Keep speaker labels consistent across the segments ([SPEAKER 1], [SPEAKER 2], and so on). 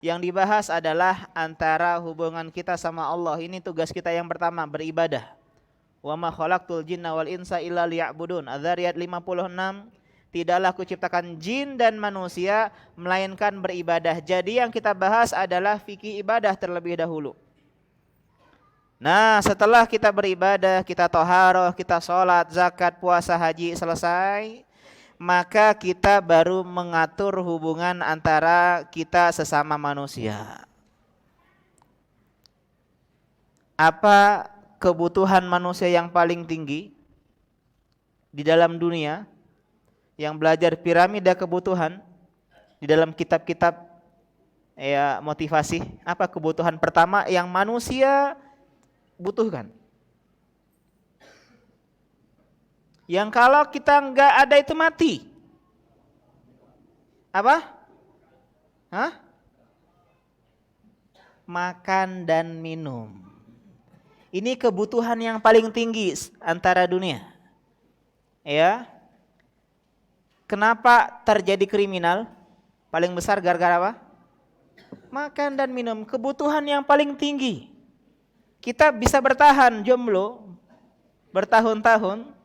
[SPEAKER 1] Yang dibahas adalah antara hubungan kita sama Allah. Ini tugas kita yang pertama, beribadah. Wa ma khalaqtul jinna wal insa illa liya'budun. Adz-Dzariyat 56. Tidaklah kuciptakan jin dan manusia melainkan beribadah. Jadi yang kita bahas adalah fikih ibadah terlebih dahulu. Nah, setelah kita beribadah, kita toharoh, kita sholat, zakat, puasa, haji selesai, maka kita baru mengatur hubungan antara kita sesama manusia. Apa kebutuhan manusia yang paling tinggi di dalam dunia? Yang belajar piramida kebutuhan di dalam kitab-kitab ya motivasi, apa kebutuhan pertama yang manusia butuhkan? Yang kalau kita nggak ada itu mati. Apa? Hah? Makan dan minum. Ini kebutuhan yang paling tinggi antara dunia. Ya. Kenapa terjadi kriminal? Paling besar gara-gara apa? Makan dan minum. Kebutuhan yang paling tinggi. Kita bisa bertahan jomblo bertahun-tahun,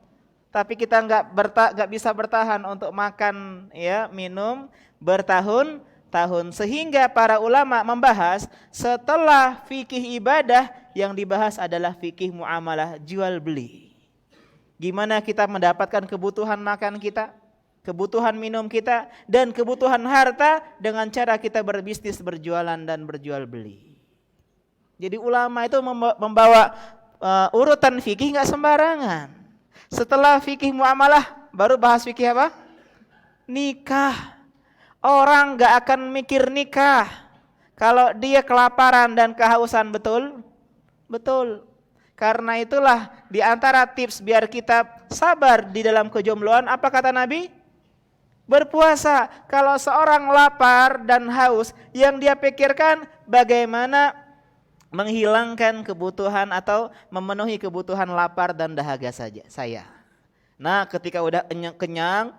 [SPEAKER 1] tapi kita nggak bisa bertahan untuk makan, ya, minum bertahun-tahun. Sehingga para ulama membahas setelah fikih ibadah yang dibahas adalah fikih muamalah, jual beli. Gimana kita mendapatkan kebutuhan makan kita, kebutuhan minum kita, dan kebutuhan harta dengan cara kita berbisnis, berjualan dan berjual beli. Jadi ulama itu membawa urutan fikih nggak sembarangan. Setelah fikih muamalah, baru bahas fikih apa? Nikah. Orang nggak akan mikir nikah kalau dia kelaparan dan kehausan, betul? Betul. Karena itulah di antara tips biar kita sabar di dalam kejombloan, apa kata Nabi? Berpuasa. Kalau seorang lapar dan haus, yang dia pikirkan bagaimana menghilangkan kebutuhan atau memenuhi kebutuhan lapar dan dahaga saja saya. Nah, ketika udah kenyang,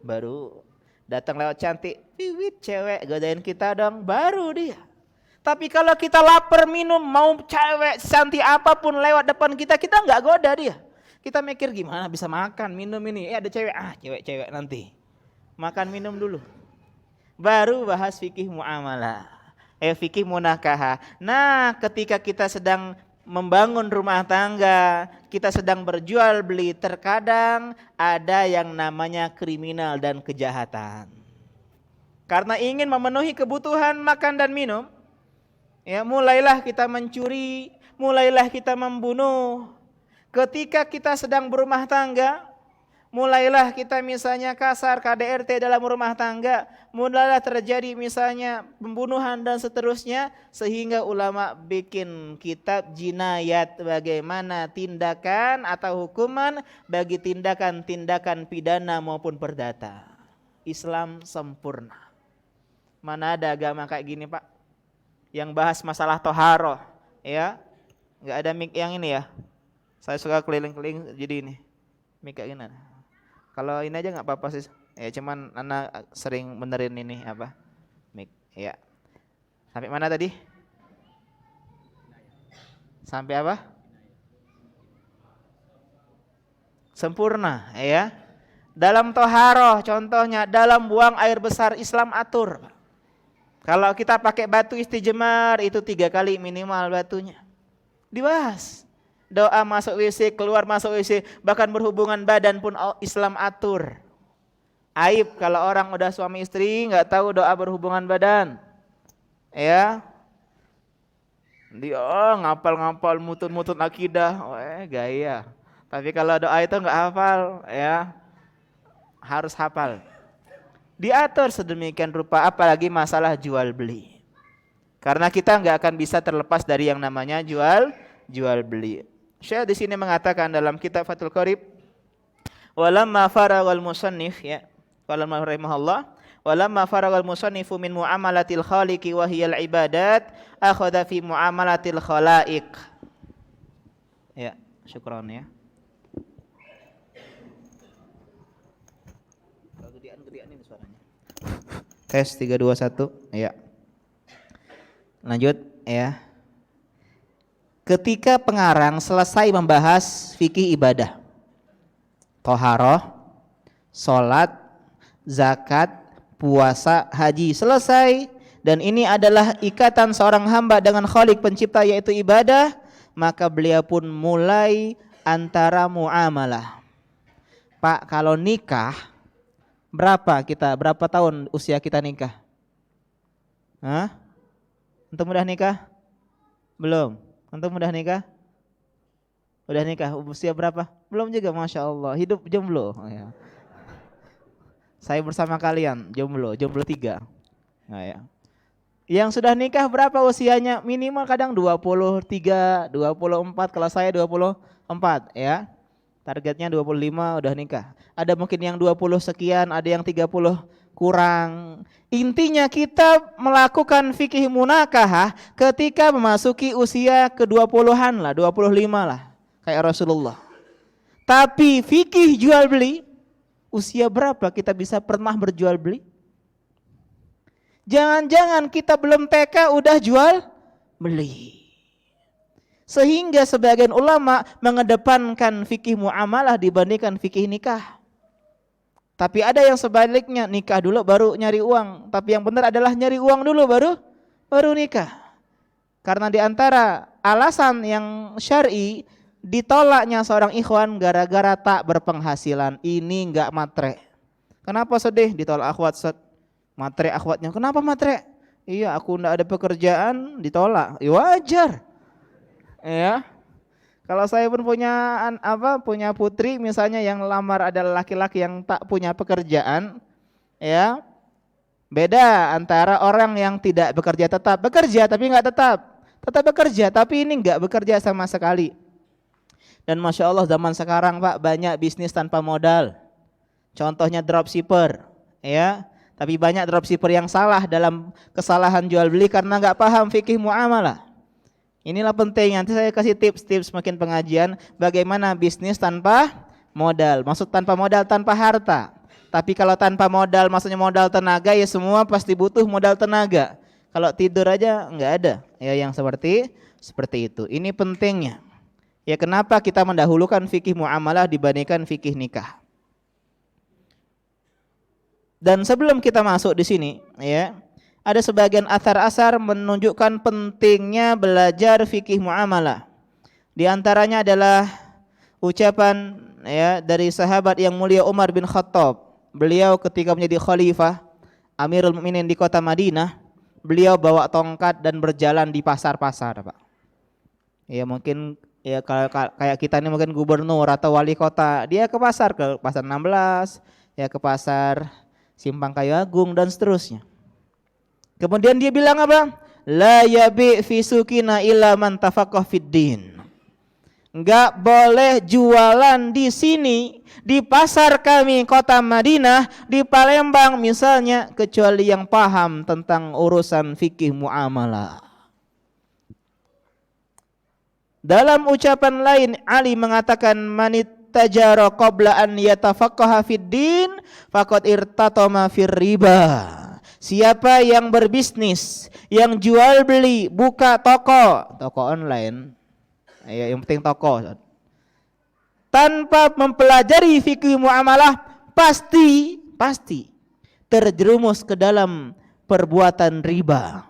[SPEAKER 1] baru datang lewat cantik, wiwit cewek godain kita dong, baru dia. Tapi kalau kita lapar minum, mau cewek cantik apapun lewat depan kita, kita nggak goda dia. Kita mikir gimana bisa makan minum ini, ada cewek, cewek nanti. Makan minum dulu, baru bahas fikih muamalah, fikih munakaha. Nah, ketika kita sedang membangun rumah tangga, kita sedang berjual beli, terkadang ada yang namanya kriminal dan kejahatan. Karena ingin memenuhi kebutuhan makan dan minum, ya, mulailah kita mencuri, mulailah kita membunuh. Ketika kita sedang berumah tangga, mulailah kita misalnya kasar, KDRT dalam rumah tangga, mulailah terjadi misalnya pembunuhan dan seterusnya, sehingga ulama bikin kitab jinayat, bagaimana tindakan atau hukuman bagi tindakan-tindakan pidana maupun perdata. Islam sempurna. Mana ada agama kayak gini, Pak? Yang bahas masalah toharoh, ya, nggak ada mic yang ini ya. Saya suka keliling-keliling jadi ini mic kayak gini. Kalau ini aja nggak apa-apa sih. Ya cuman anak sering benerin ini apa? Mic. Ya. Sampai mana tadi? Sampai apa? Sempurna, ya. Dalam toharoh contohnya, dalam buang air besar Islam atur. Kalau kita pakai batu istijmar itu 3 kali minimal batunya. Dibahas. Doa masuk WC, keluar masuk WC, bahkan berhubungan badan pun Islam atur. Aib kalau orang udah suami istri nggak tahu doa berhubungan badan, ya. Dia ngapal-ngapal mutun-mutun akidah, gaya. Tapi kalau doa itu nggak hafal, ya, harus hafal. Diatur sedemikian rupa, apalagi masalah jual beli. Karena kita nggak akan bisa terlepas dari yang namanya jual beli. Syekh di sini mengatakan dalam kitab Fathul Qorib, walamma faragal musannif, ya, walamma rahimahullah, walamma faragal musannifu min muamalatil khaliqi wa hiyal ibadat, akhadha fi muamalatil khalaiq. Ya, syukran ya. Gedean ini suaranya. Tes 3 2 1, ya. Lanjut ya. Ketika pengarang selesai membahas fikih ibadah, toharoh, sholat, zakat, puasa, haji, selesai. Dan ini adalah ikatan seorang hamba dengan Khalik pencipta yaitu ibadah. Maka beliau pun mulai antara muamalah. Pak, kalau nikah berapa tahun usia kita nikah? Hah? Untuk mudah nikah? Belum. Untuk mudah nikah? Udah nikah usia berapa? Belum juga, Masya Allah. Hidup jomblo. Oh, ya. Saya bersama kalian jomblo 3. Nah, ya. Yang sudah nikah berapa usianya? Minimal kadang 23, 24, kalau saya 24 ya. Targetnya 25 udah nikah. Ada mungkin yang 20 sekian, ada yang 30 kurang. Intinya kita melakukan fikih munakahah ketika memasuki usia ke-20-an lah, 25 lah. Kayak Rasulullah. Tapi fikih jual beli, usia berapa kita bisa pernah berjual beli? Jangan-jangan kita belum TK udah jual beli. Sehingga sebagian ulama mengedepankan fikih muamalah dibandingkan fikih nikah. Tapi ada yang sebaliknya, nikah dulu baru nyari uang. Tapi yang benar adalah nyari uang dulu baru nikah. Karena di antara alasan yang syar'i ditolaknya seorang ikhwan gara-gara tak berpenghasilan. Ini enggak matre. Kenapa sedih ditolak akhwat? Matre akhwatnya. Kenapa matre? Iya, aku enggak ada pekerjaan, ditolak. Ya wajar. Ya. Kalau saya pun punya putri misalnya yang lamar adalah laki-laki yang tak punya pekerjaan, ya. Beda antara orang yang tidak bekerja tetap bekerja tapi enggak tetap bekerja tapi ini enggak bekerja sama sekali. Dan Masya Allah zaman sekarang Pak banyak bisnis tanpa modal. Contohnya dropshipper, ya. Tapi banyak dropshipper yang salah dalam kesalahan jual beli karena enggak paham fikih muamalah. Inilah penting, nanti saya kasih tips-tips makin pengajian bagaimana bisnis tanpa modal. Maksud tanpa modal, tanpa harta. Tapi kalau tanpa modal, maksudnya modal tenaga, ya semua pasti butuh modal tenaga. Kalau tidur aja enggak ada. Ya yang seperti itu. Ini pentingnya. Ya kenapa kita mendahulukan fikih muamalah dibandingkan fikih nikah. Dan sebelum kita masuk di sini, ya, ada sebagian athar-asar menunjukkan pentingnya belajar fikih muamalah. Di antaranya adalah ucapan ya dari sahabat yang mulia Umar bin Khattab. Beliau ketika menjadi khalifah Amirul Mukminin di kota Madinah, beliau bawa tongkat dan berjalan di pasar-pasar, Pak. Ya mungkin ya kayak kita ini mungkin gubernur atau wali kota, dia ke pasar 16, ya ke pasar Simpang Kayu Agung dan seterusnya. Kemudian dia bilang apa? La yabi fi sukina illa man tafaqah fid din. Enggak boleh jualan di sini di pasar kami kota Madinah, di Palembang misalnya, kecuali yang paham tentang urusan fikih muamalah. Dalam ucapan lain Ali mengatakan manit tajara qabla an yatafaqaha fid din faqad irtatama fir riba. Siapa yang berbisnis, yang jual beli, buka toko online, ya yang penting toko, tanpa mempelajari fikih muamalah, pasti terjerumus ke dalam perbuatan riba.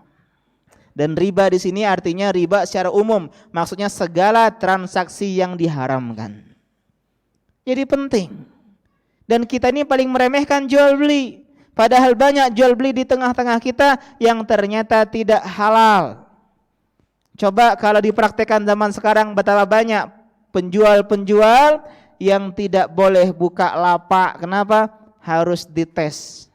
[SPEAKER 1] Dan riba di sini artinya riba secara umum, maksudnya segala transaksi yang diharamkan. Jadi penting. Dan kita ini paling meremehkan jual beli. Padahal banyak jual beli di tengah-tengah kita yang ternyata tidak halal. Coba kalau dipraktekkan zaman sekarang betapa banyak penjual-penjual yang tidak boleh buka lapak. Kenapa? Harus dites.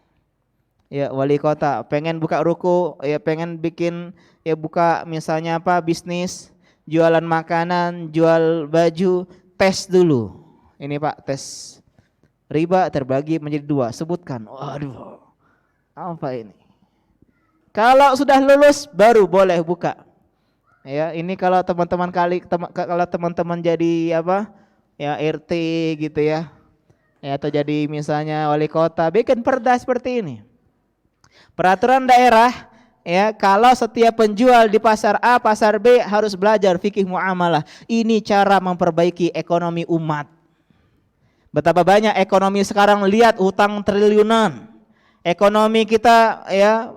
[SPEAKER 1] Ya wali kota pengen buka ruko, ya pengen bikin ya buka misalnya bisnis, jualan makanan, jual baju, tes dulu. Ini Pak, tes. Riba terbagi menjadi 2, sebutkan. Waduh, apa ini? Kalau sudah lulus baru boleh buka. Ya, ini kalau teman-teman jadi Ya RT gitu ya. Ya atau jadi misalnya wali kota, bikin perda seperti ini. Peraturan daerah ya, kalau setiap penjual di pasar A, pasar B harus belajar fikih muamalah. Ini cara memperbaiki ekonomi umat. Betapa banyak ekonomi sekarang, lihat utang triliunan. Ekonomi kita ya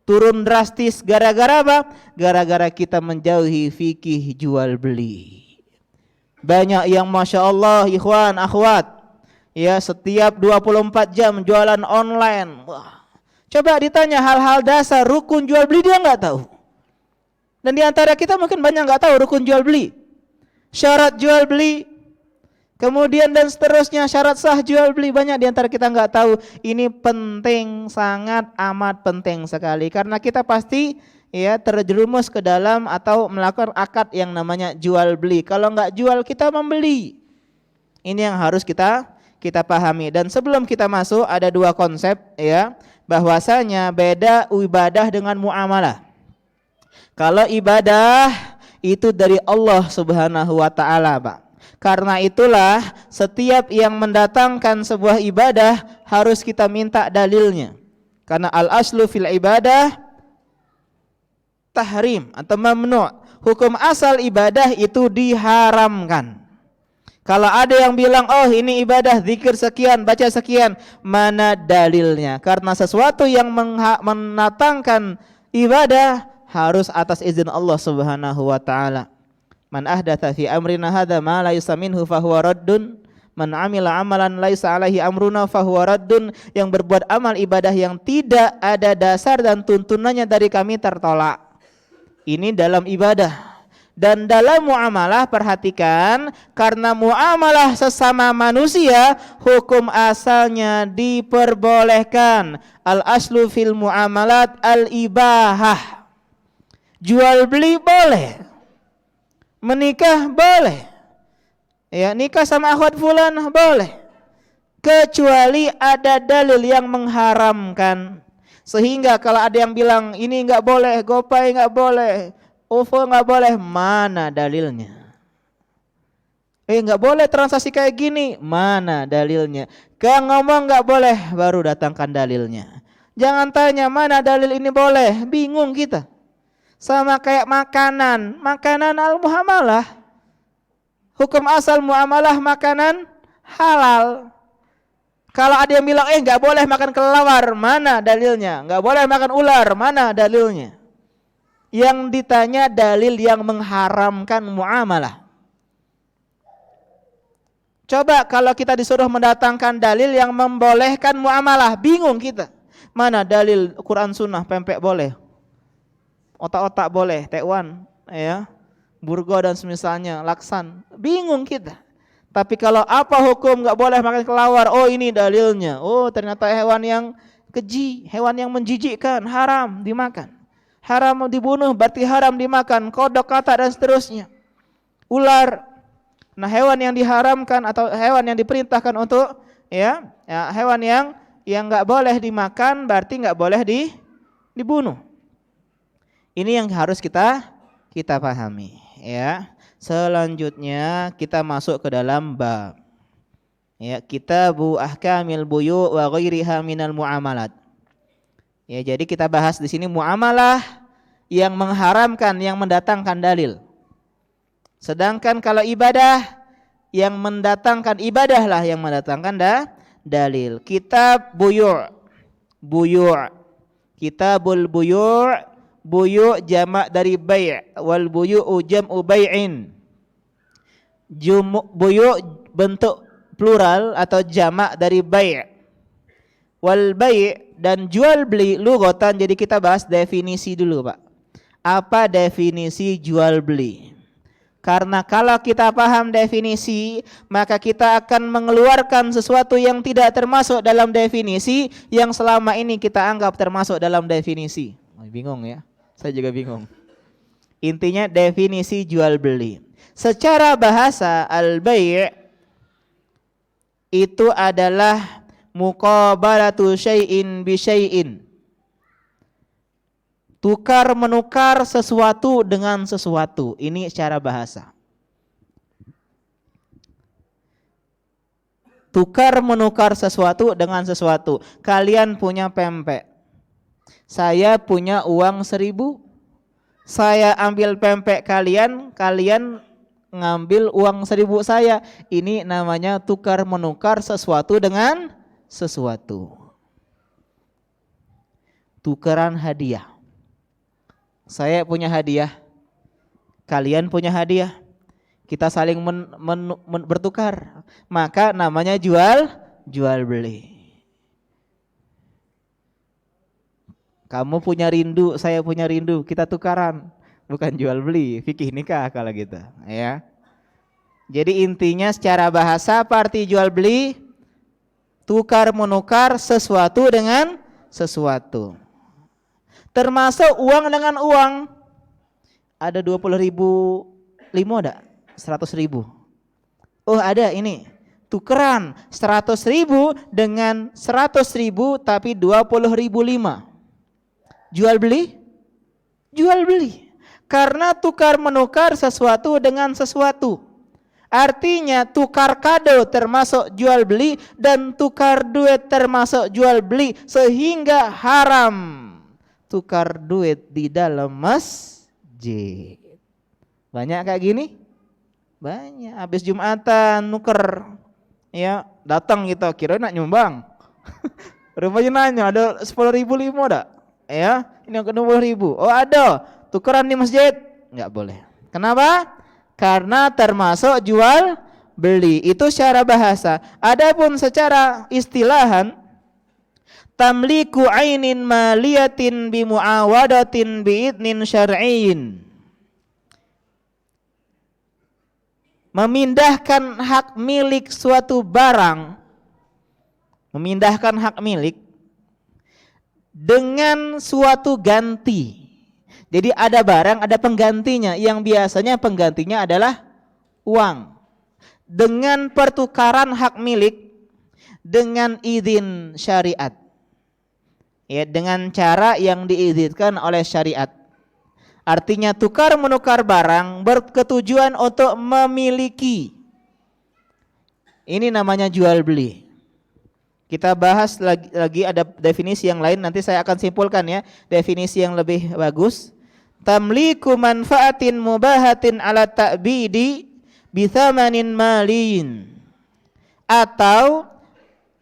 [SPEAKER 1] turun drastis gara-gara apa? Gara-gara kita menjauhi fikih jual beli. Banyak yang Masya Allah ikhwan akhwat, ya setiap 24 jam jualan online. Wah, coba ditanya hal-hal dasar rukun jual beli dia nggak tahu. Dan di antara kita mungkin banyak nggak tahu rukun jual beli, syarat jual beli, kemudian dan seterusnya, syarat sah jual beli. Banyak di antara kita nggak tahu. Ini penting, sangat amat penting sekali, karena kita pasti ya terjerumus ke dalam atau melakukan akad yang namanya jual beli. Kalau nggak jual, kita membeli. Ini yang harus kita pahami. Dan sebelum kita masuk, ada dua konsep ya, bahwasanya beda ibadah dengan muamalah. Kalau ibadah itu dari Allah Subhanahu wa taala, Pak. Karena itulah setiap yang mendatangkan sebuah ibadah harus kita minta dalilnya. Karena al-aslu fil ibadah tahrim atau mamnu'. Hukum asal ibadah itu diharamkan. Kalau ada yang bilang, oh ini ibadah zikir sekian, baca sekian, mana dalilnya? Karena sesuatu yang mendatangkan ibadah harus atas izin Allah Subhanahu wa taala. Man ahdatsa fi amrina hadza ma laysa minhu fahuwa raddun. Man amila amalan laisa alaihi amruna fahuwa raddun. Yang berbuat amal ibadah yang tidak ada dasar dan tuntunannya dari kami tertolak. Ini dalam ibadah. Dan dalam muamalah perhatikan, karena muamalah sesama manusia, hukum asalnya diperbolehkan. Al aslu fil muamalat al ibahah. Jual beli boleh, menikah boleh, ya nikah sama akhwat fulan boleh, kecuali ada dalil yang mengharamkan. Sehingga kalau ada yang bilang ini nggak boleh, GoPay nggak boleh, OVO nggak boleh, mana dalilnya? Nggak boleh transaksi kayak gini, mana dalilnya? Kalau ngomong nggak boleh, baru datangkan dalilnya. Jangan tanya mana dalil ini boleh, bingung kita. Sama kayak makanan al-muamalah. Hukum asal muamalah makanan halal. Kalau ada yang bilang nggak boleh makan kelelawar, mana dalilnya? Nggak boleh makan ular, mana dalilnya? Yang ditanya dalil yang mengharamkan muamalah. Coba kalau kita disuruh mendatangkan dalil yang membolehkan muamalah, bingung kita. Mana dalil Quran Sunnah, pempek boleh, otak-otak boleh, tekwan, ya, burgo dan semisalnya, laksan, bingung kita. Tapi kalau apa hukum nggak boleh makan kelawar? Oh ini dalilnya. Oh ternyata hewan yang keji, hewan yang menjijikkan, haram dimakan, haram dibunuh, berarti haram dimakan. Kodok, katak dan seterusnya, ular. Nah hewan yang diharamkan atau hewan yang diperintahkan untuk ya hewan yang nggak boleh dimakan, berarti nggak boleh dibunuh. Ini yang harus kita pahami ya. Selanjutnya kita masuk ke dalam bab ya, Kitabu Ahkamil Buyu' wa ghairiha minal muamalat. Ya, jadi kita bahas di sini muamalah yang mengharamkan, yang mendatangkan dalil. Sedangkan kalau ibadah yang mendatangkan ibadah lah yang mendatangkan dalil. Kitab Buyu', Kitabul Buyu' jamak dari bai', wal buyu'u jam'u bai'in. Buyu' bentuk plural atau jamak dari bai'. Wal bai' dan jual beli lughatan. Jadi kita bahas definisi dulu, Pak. Apa definisi jual beli? Karena kalau kita paham definisi, maka kita akan mengeluarkan sesuatu yang tidak termasuk dalam definisi yang selama ini kita anggap termasuk dalam definisi. Bingung ya? Saya juga bingung. Intinya definisi jual beli. Secara bahasa al-bai' itu adalah muqabalatu syai'in bi syai'in. Tukar menukar sesuatu dengan sesuatu. Ini secara bahasa. Tukar menukar sesuatu dengan sesuatu. Kalian punya pempek, Saya punya uang 1.000. Saya ambil pempek kalian, kalian ngambil uang 1.000 saya. Ini namanya tukar menukar sesuatu dengan sesuatu. Tukaran hadiah. Saya punya hadiah, kalian punya hadiah. Kita saling bertukar. Maka namanya jual beli. Kamu punya rindu, saya punya rindu, kita tukaran, bukan jual beli, fikih nikah kalau gitu, ya. Jadi intinya secara bahasa apa arti jual beli? Tukar menukar sesuatu dengan sesuatu. Termasuk uang dengan uang. Ada 20.000 limo ada? 100.000. Oh ada ini. Tukeran 100.000 dengan 100.000 tapi 20.000 lima. Jual beli? Jual beli. Karena tukar menukar sesuatu dengan sesuatu. Artinya tukar kado termasuk jual beli dan tukar duit termasuk jual beli, sehingga haram tukar duit di dalam masjid. Banyak kayak gini? Banyak. Habis Jumatan nuker, ya datang gitu kira nak nyumbang. Rupanya nanya ada 10.000 limo dak? Ya, ini yang ke-20.000. Oh ada, tukeran di masjid. Enggak boleh. Kenapa? Karena termasuk jual beli. Itu secara bahasa. Adapun secara istilahan, tamliku ainin maliyatin bimuawadatin biidnin syar'iyyin. Memindahkan hak milik suatu barang, memindahkan hak milik dengan suatu ganti. Jadi ada barang, ada penggantinya, yang biasanya penggantinya adalah uang. Dengan pertukaran hak milik dengan izin syariat. Ya, dengan cara yang diizinkan oleh syariat. Artinya tukar menukar barang berketujuan untuk memiliki. Ini namanya jual beli. Kita bahas lagi ada definisi yang lain, nanti saya akan simpulkan ya, definisi yang lebih bagus. Tamliku manfaatin mubahatin ala ta'bidi bithamanin malin. Atau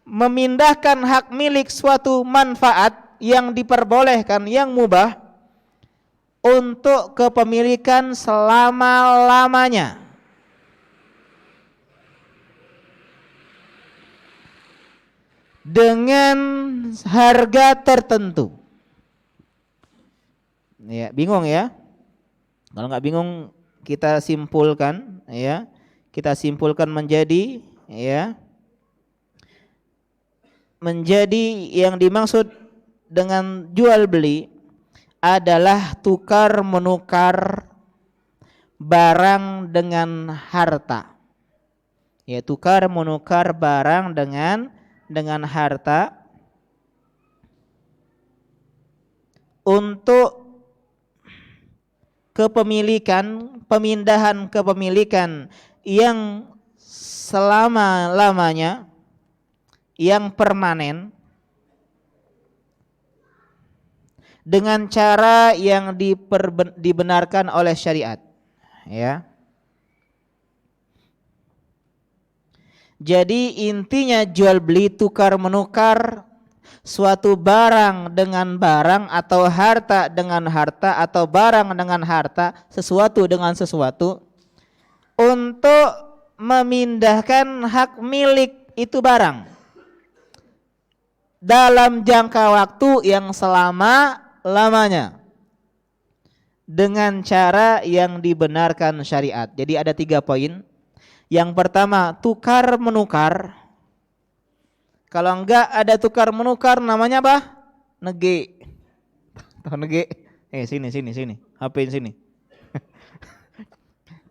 [SPEAKER 1] memindahkan hak milik suatu manfaat yang diperbolehkan, yang mubah, untuk kepemilikan selama-lamanya. Dengan harga tertentu. Ya, bingung ya? Kalau nggak bingung kita simpulkan ya. Kita simpulkan menjadi ya. Menjadi yang dimaksud dengan jual beli adalah tukar menukar barang dengan harta. Ya, tukar menukar barang dengan harta untuk kepemilikan, pemindahan kepemilikan yang selama-lamanya, yang permanen, dengan cara yang dibenarkan oleh syariat, ya. Jadi intinya jual beli, tukar menukar suatu barang dengan barang, atau harta dengan harta, atau barang dengan harta, sesuatu dengan sesuatu, untuk memindahkan hak milik itu barang dalam jangka waktu yang selama-lamanya dengan cara yang dibenarkan syariat. Jadi ada 3 poin. Yang pertama, tukar menukar. Kalau enggak ada tukar menukar, namanya apa? Nege. Tahu nege? Sini. HP-in sini.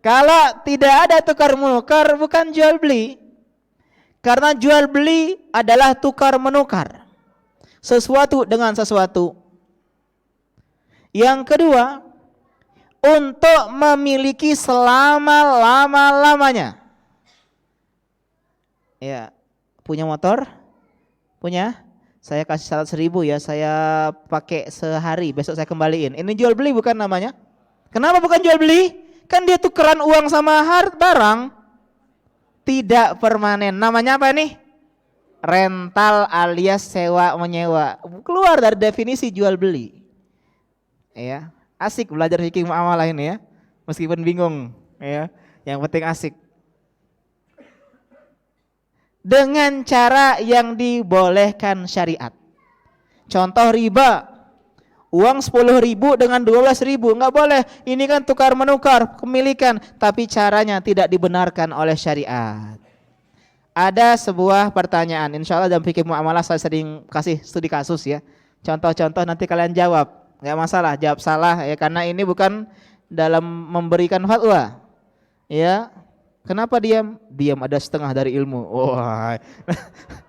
[SPEAKER 1] Kalau tidak ada tukar menukar, bukan jual beli. Karena jual beli adalah tukar menukar sesuatu dengan sesuatu. Yang kedua, untuk memiliki selama-lama-lamanya. Ya, punya motor? Punya? Saya kasih syarat 1.000 ya, saya pakai sehari, besok saya kembaliin. Ini jual beli bukan namanya? Kenapa bukan jual beli? Kan dia tukeran uang sama barang. Tidak permanen. Namanya apa nih? Rental alias sewa menyewa. Keluar dari definisi jual beli. Ya, asik belajar fikih muamalah ini ya. Meskipun bingung, ya. Yang penting asik. Dengan cara yang dibolehkan syariat. Contoh riba, uang 10.000 dengan 12.000, nggak boleh. Ini kan tukar menukar kepemilikan, tapi caranya tidak dibenarkan oleh syariat. Ada sebuah pertanyaan, insya Allah dalam fikih muamalah saya sering kasih studi kasus ya. Contoh-contoh nanti kalian jawab, nggak masalah, jawab salah ya, karena ini bukan dalam memberikan fatwa, ya. Kenapa diam? Diam ada setengah dari ilmu. Wah,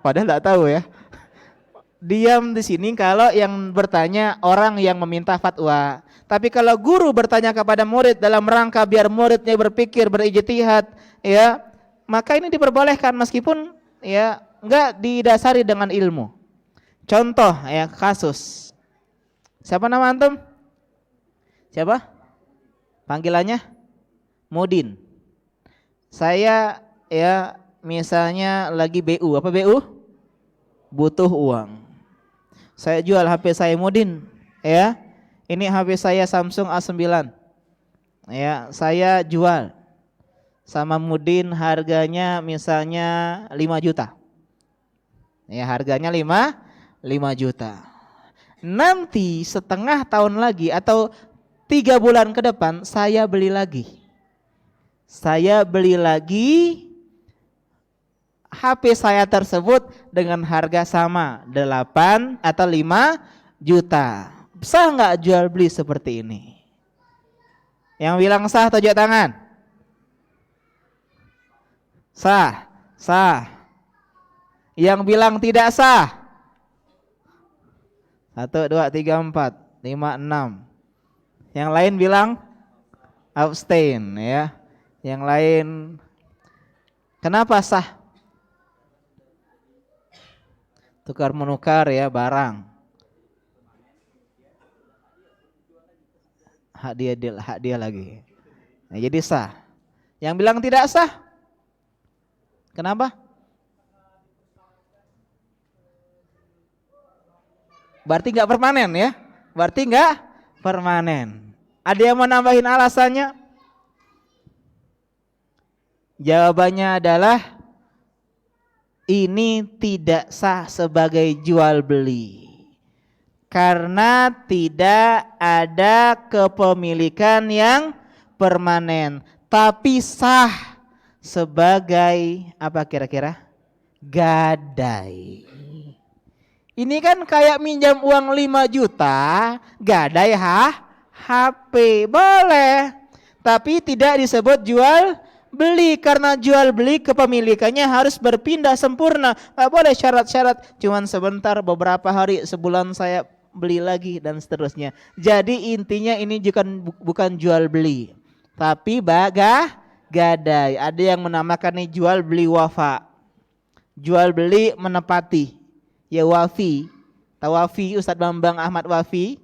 [SPEAKER 1] padahal nggak tahu ya. Diam di sini kalau yang bertanya orang yang meminta fatwa. Tapi kalau guru bertanya kepada murid dalam rangka biar muridnya berpikir, berijtihad, ya, maka ini diperbolehkan meskipun ya nggak didasari dengan ilmu. Contoh ya kasus. Siapa nama antum? Siapa? Panggilannya? Mudin. Saya ya misalnya lagi BU, apa BU? Butuh uang. Saya jual HP saya Mudin, ya. Ini HP saya Samsung A9. Ya, saya jual sama Mudin harganya misalnya 5 juta. Ya, harganya 5 juta. Nanti setengah tahun lagi atau 3 bulan ke depan saya beli lagi. Saya beli lagi HP saya tersebut dengan harga sama 8 atau 5 juta. Sah nggak jual beli seperti ini? Yang bilang sah tunjuk tangan. Sah, sah. Yang bilang tidak sah. 1, 2, 3, 4, 5, 6. Yang lain bilang abstain ya. Yang lain kenapa sah? Tukar menukar ya barang. Hak dia lagi. Nah, jadi sah. Yang bilang tidak sah? Kenapa? Berarti nggak permanen ya? Berarti nggak permanen. Ada yang mau nambahin alasannya? Jawabannya adalah ini tidak sah sebagai jual beli karena tidak ada kepemilikan yang permanen, tapi sah sebagai apa kira-kira? Gadai. Ini kan kayak minjam uang 5 juta, gadai HP boleh, tapi tidak disebut jual beli karena jual beli kepemilikannya harus berpindah sempurna. Nggak boleh syarat-syarat cuman sebentar, beberapa hari, sebulan saya beli lagi dan seterusnya. Jadi intinya ini bukan jual beli, tapi gadai. Ada yang menamakan ini jual beli wafa. Jual beli menepati. Ya wafi. Tahu wafi Ustadz Bambang Ahmad Wafi?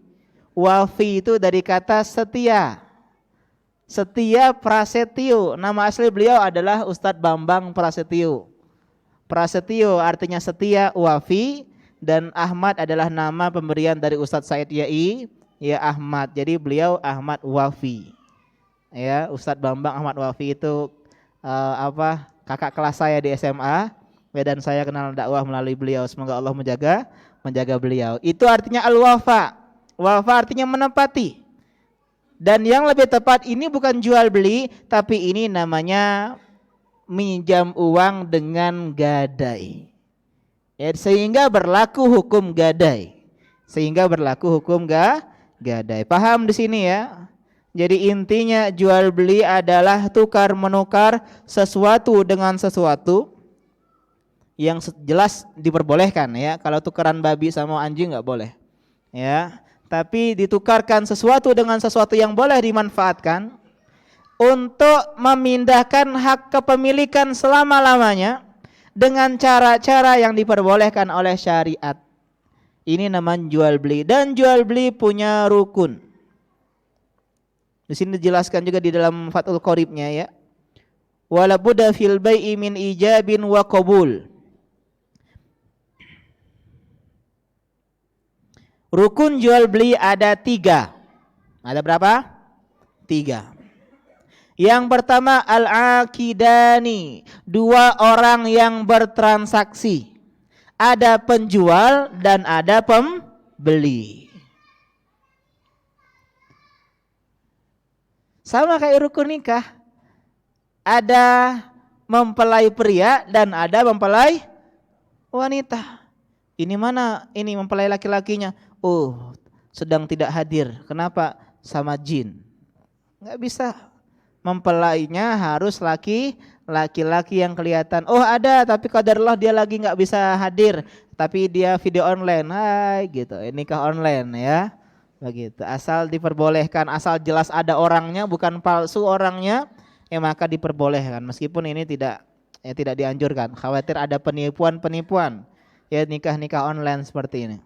[SPEAKER 1] Wafi itu dari kata setia. Setia Prasetyo, nama asli beliau adalah Ustadz Bambang Prasetyo. Prasetyo artinya setia, Wafi, dan Ahmad adalah nama pemberian dari Ustadz Said Yai, ya Ahmad. Jadi beliau Ahmad Wafi. Ya, Ustadz Bambang Ahmad Wafi itu kakak kelas saya di SMA, ya, dan saya kenal dakwah melalui beliau. Semoga Allah menjaga beliau. Itu artinya al-wafa. Wafa artinya menepati. Dan yang lebih tepat ini bukan jual beli, tapi ini namanya minjam uang dengan gadai. Ya, sehingga berlaku hukum gadai. Gadai. Paham di sini ya? Jadi intinya jual beli adalah tukar menukar sesuatu dengan sesuatu yang jelas diperbolehkan ya. Kalau tukaran babi sama anjing nggak boleh. Ya. Tapi ditukarkan sesuatu dengan sesuatu yang boleh dimanfaatkan untuk memindahkan hak kepemilikan selama-lamanya dengan cara-cara yang diperbolehkan oleh syariat. Ini namanya jual beli, dan jual beli punya rukun. Di sini dijelaskan juga di dalam Fathul Qoribnya ya. Wala budda fil bai'i min ijabin wa qabul. Rukun jual beli ada 3. Ada berapa? 3. Yang pertama al-aqidani, 2 orang yang bertransaksi. Ada penjual dan ada pembeli. Sama kayak rukun nikah. Ada mempelai pria dan ada mempelai wanita. Ini mana? Ini mempelai laki-lakinya. Oh, sedang tidak hadir. Kenapa? Sama jin. Nggak bisa. Mempelainya harus laki-laki yang kelihatan. Oh ada, tapi qadarullah dia lagi nggak bisa hadir. Tapi dia video online. Hai gitu. Ini nikah online ya. Begitu. Asal diperbolehkan, asal jelas ada orangnya, bukan palsu orangnya. Ya maka diperbolehkan, meskipun ini tidak dianjurkan. Khawatir ada penipuan ya, nikah online seperti ini.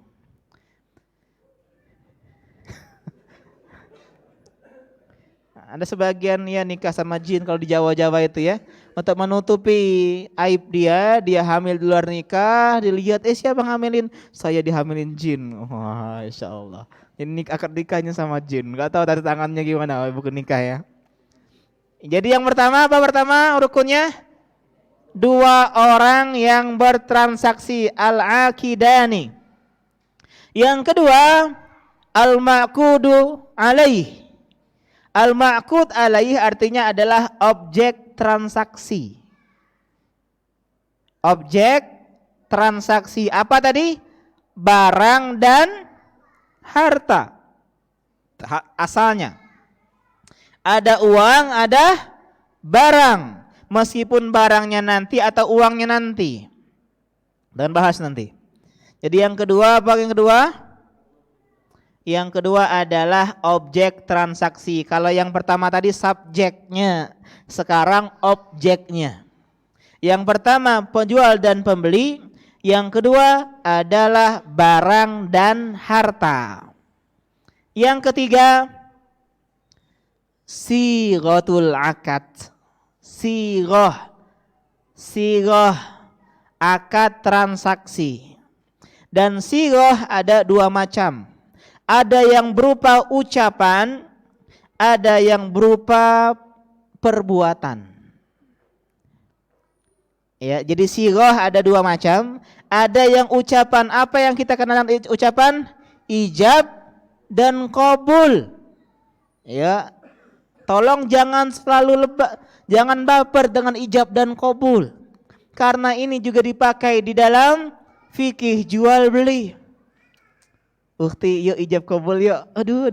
[SPEAKER 1] Ada sebagian ya nikah sama jin kalau di Jawa-Jawa itu ya, untuk menutupi aib dia hamil di luar nikah, dilihat siapa ngamilin, saya dihamilin jin. Wah, insya Allah ini akad nikahnya sama jin, nggak tahu tanda tangannya gimana buku nikah ya. Jadi yang pertama apa rukunnya? 2 orang yang bertransaksi, al-aqidani. Yang kedua al-ma'qudu alaih. Al-ma'qud alaih artinya adalah objek transaksi. Objek transaksi apa tadi? Barang dan harta. Asalnya ada uang, ada barang. Meskipun barangnya nanti atau uangnya nanti. Dan bahas nanti. Jadi yang kedua apa yang kedua? Yang kedua adalah objek transaksi. Kalau yang pertama tadi subjeknya, sekarang objeknya. Yang pertama penjual dan pembeli, yang kedua adalah barang dan harta. Yang ketiga sighatul akad. Sighah akad transaksi. Dan sighah ada 2 macam. Ada yang berupa ucapan, ada yang berupa perbuatan. Ya, jadi sighah ada 2 macam. Ada yang ucapan, apa yang kita kenal dengan ucapan? Ijab dan qabul. Ya. Tolong jangan selalu jangan baper dengan ijab dan qabul. Karena ini juga dipakai di dalam fikih jual beli. Ukti yuk ijab kabul yuk. Aduh.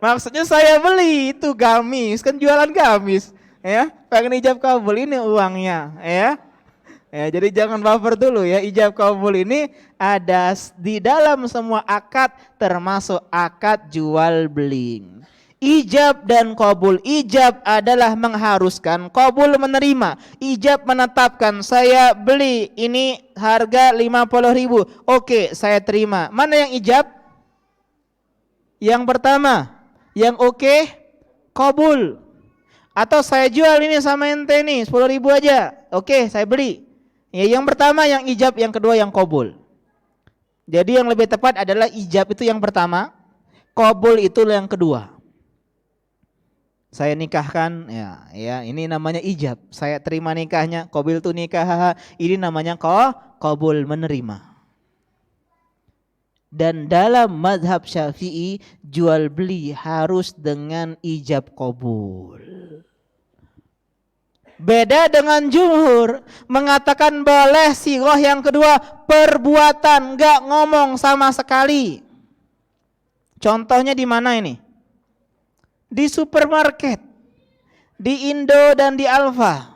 [SPEAKER 1] Maksudnya saya beli itu gamis, kan jualan gamis, ya. Pengen ijab kabul, ini uangnya, ya. Ya, jadi jangan baper dulu ya. Ijab kabul ini ada di dalam semua akad, termasuk akad jual beli. Ijab dan qabul. Ijab adalah mengharuskan, qabul menerima. Ijab menetapkan, saya beli ini harga 50.000. Oke, saya terima. Mana yang ijab? Yang pertama, yang oke, qabul. Atau saya jual ini sama ente nih 10.000 aja. Oke, saya beli. Ya, yang pertama yang ijab, yang kedua yang qabul. Jadi yang lebih tepat adalah ijab itu yang pertama, qabul itu yang kedua. Saya nikahkan, ya ini namanya ijab. Saya terima nikahnya, qabil tu nikah, ini namanya qabul, menerima. Dan dalam mazhab Syafi'i jual beli harus dengan ijab qabul. Beda dengan jumhur mengatakan boleh sighah yang kedua perbuatan, enggak ngomong sama sekali. Contohnya di mana ini? Di supermarket, di Indo dan di Alfa,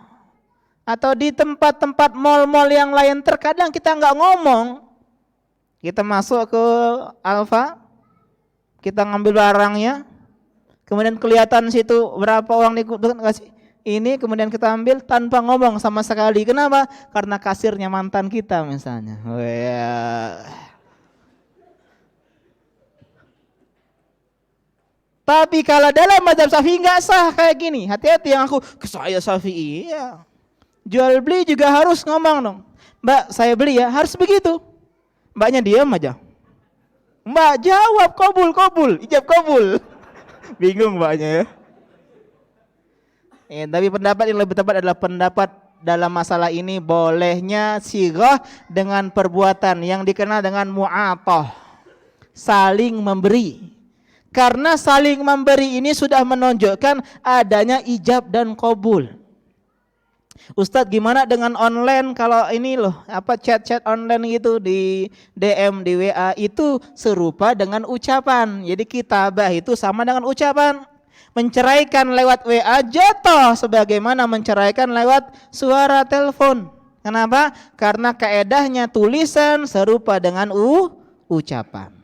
[SPEAKER 1] atau di tempat-tempat mal-mal yang lain. Terkadang kita nggak ngomong, kita masuk ke Alfa, kita ngambil barangnya, kemudian kelihatan situ berapa uang dikasih ini, kemudian kita ambil tanpa ngomong sama sekali. Kenapa? Karena kasirnya mantan kita misalnya. Tapi kalau dalam mazhab Syafi'i nggak sah kayak gini. Hati-hati yang aku saya Syafi'i. Ya. Jual beli juga harus ngomong dong. Mbak, saya beli ya, harus begitu. Mbaknya diam aja. Mbak jawab kabul, ijab kabul. Bingung mbaknya ya. Tapi pendapat yang lebih tepat adalah pendapat dalam masalah ini bolehnya sighah dengan perbuatan yang dikenal dengan mu'atah, saling memberi. Karena saling memberi ini sudah menunjukkan adanya ijab dan qabul. Ustadz, gimana dengan online? Kalau ini loh, chat-chat online gitu di DM, di WA itu serupa dengan ucapan. Jadi kitabah itu sama dengan ucapan. Menceraikan lewat WA jatuh sebagaimana menceraikan lewat suara telepon. Kenapa? Karena kaedahnya tulisan serupa dengan ucapan.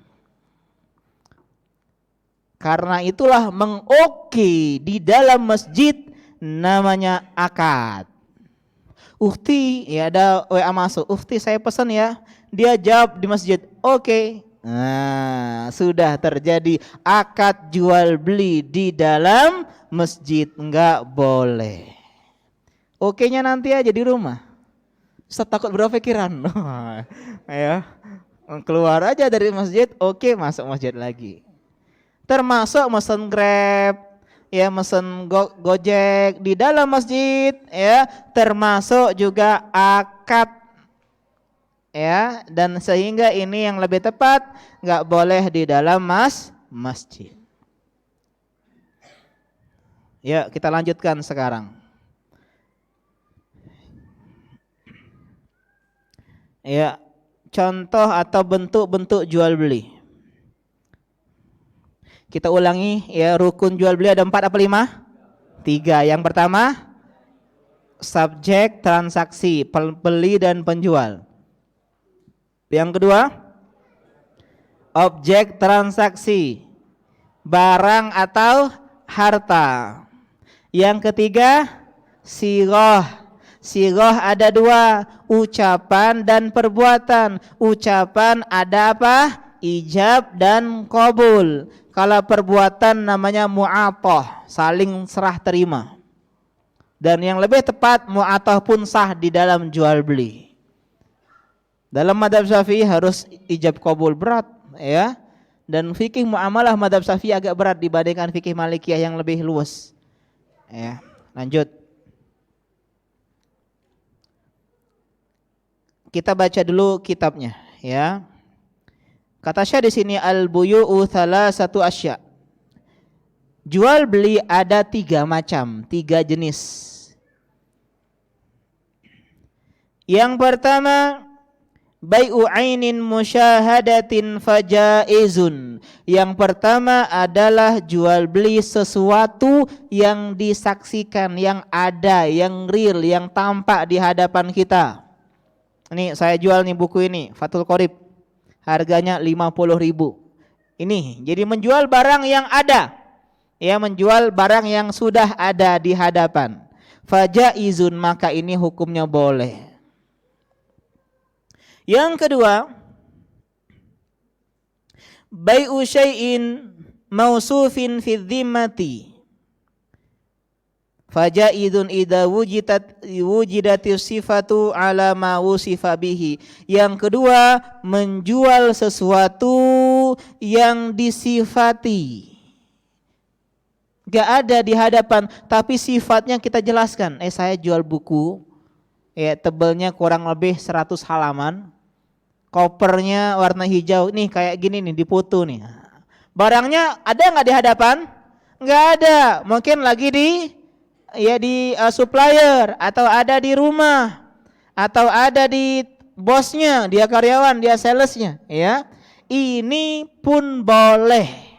[SPEAKER 1] Karena itulah mengoki di dalam masjid namanya akad. Ukhti, ya ada WA masuk. Ukhti saya pesan ya. Dia jawab di masjid, oke. Nah, sudah terjadi akad jual beli di dalam masjid. Enggak boleh. Oke-nya nanti aja di rumah. Ustaz takut berpikiran. Ya. Keluar aja dari masjid, oke, masuk masjid lagi. Termasuk mesen Grab, ya mesen Gojek di dalam masjid, ya termasuk juga akad, ya, dan sehingga ini yang lebih tepat nggak boleh di dalam masjid. Ya, kita lanjutkan sekarang. Ya, contoh atau bentuk-bentuk jual beli. Kita ulangi ya, rukun jual beli ada 4 apa 5? 3. Yang pertama subjek transaksi, pembeli dan penjual. Yang kedua objek transaksi, barang atau harta. Yang ketiga sighah. Sighah ada 2, ucapan dan perbuatan. Ucapan ada apa? Ijab dan qabul. Kalau perbuatan namanya mu'atah, saling serah terima. Dan yang lebih tepat mu'atah pun sah di dalam jual beli. Dalam mazhab Syafi'i harus ijab qabul, berat ya. Dan fikih muamalah mazhab Syafi'i agak berat dibandingkan fikih Malikiyah yang lebih luas. Ya, lanjut. Kita baca dulu kitabnya ya. Kata Syekh di sini al-buyu'u thalathatu asya'. Jual beli ada 3 macam, 3 jenis. Yang pertama bai'u 'ainin musyahadatin fajaizun. Yang pertama adalah jual beli sesuatu yang disaksikan, yang ada, yang real, yang tampak di hadapan kita. Ini saya jual nih buku ini, Fathul Qorib. Harganya 50.000. Ini jadi menjual barang yang ada. Ya, menjual barang yang sudah ada di hadapan. Fajaizun, maka ini hukumnya boleh. Yang kedua, bai'u syai'in mausufin fi dhimmati. Fajaizun idza wujidatis sifatu ala ma wusifa bihi. Yang kedua, menjual sesuatu yang disifati. Gak ada di hadapan, tapi sifatnya kita jelaskan. Saya jual buku, ya tebelnya kurang lebih 100 halaman. Kopernya warna hijau, nih kayak gini nih, dipoto nih. Barangnya ada nggak di hadapan? Nggak ada, mungkin lagi di supplier, atau ada di rumah, atau ada di bosnya, dia karyawan, dia salesnya, ya. Ini pun boleh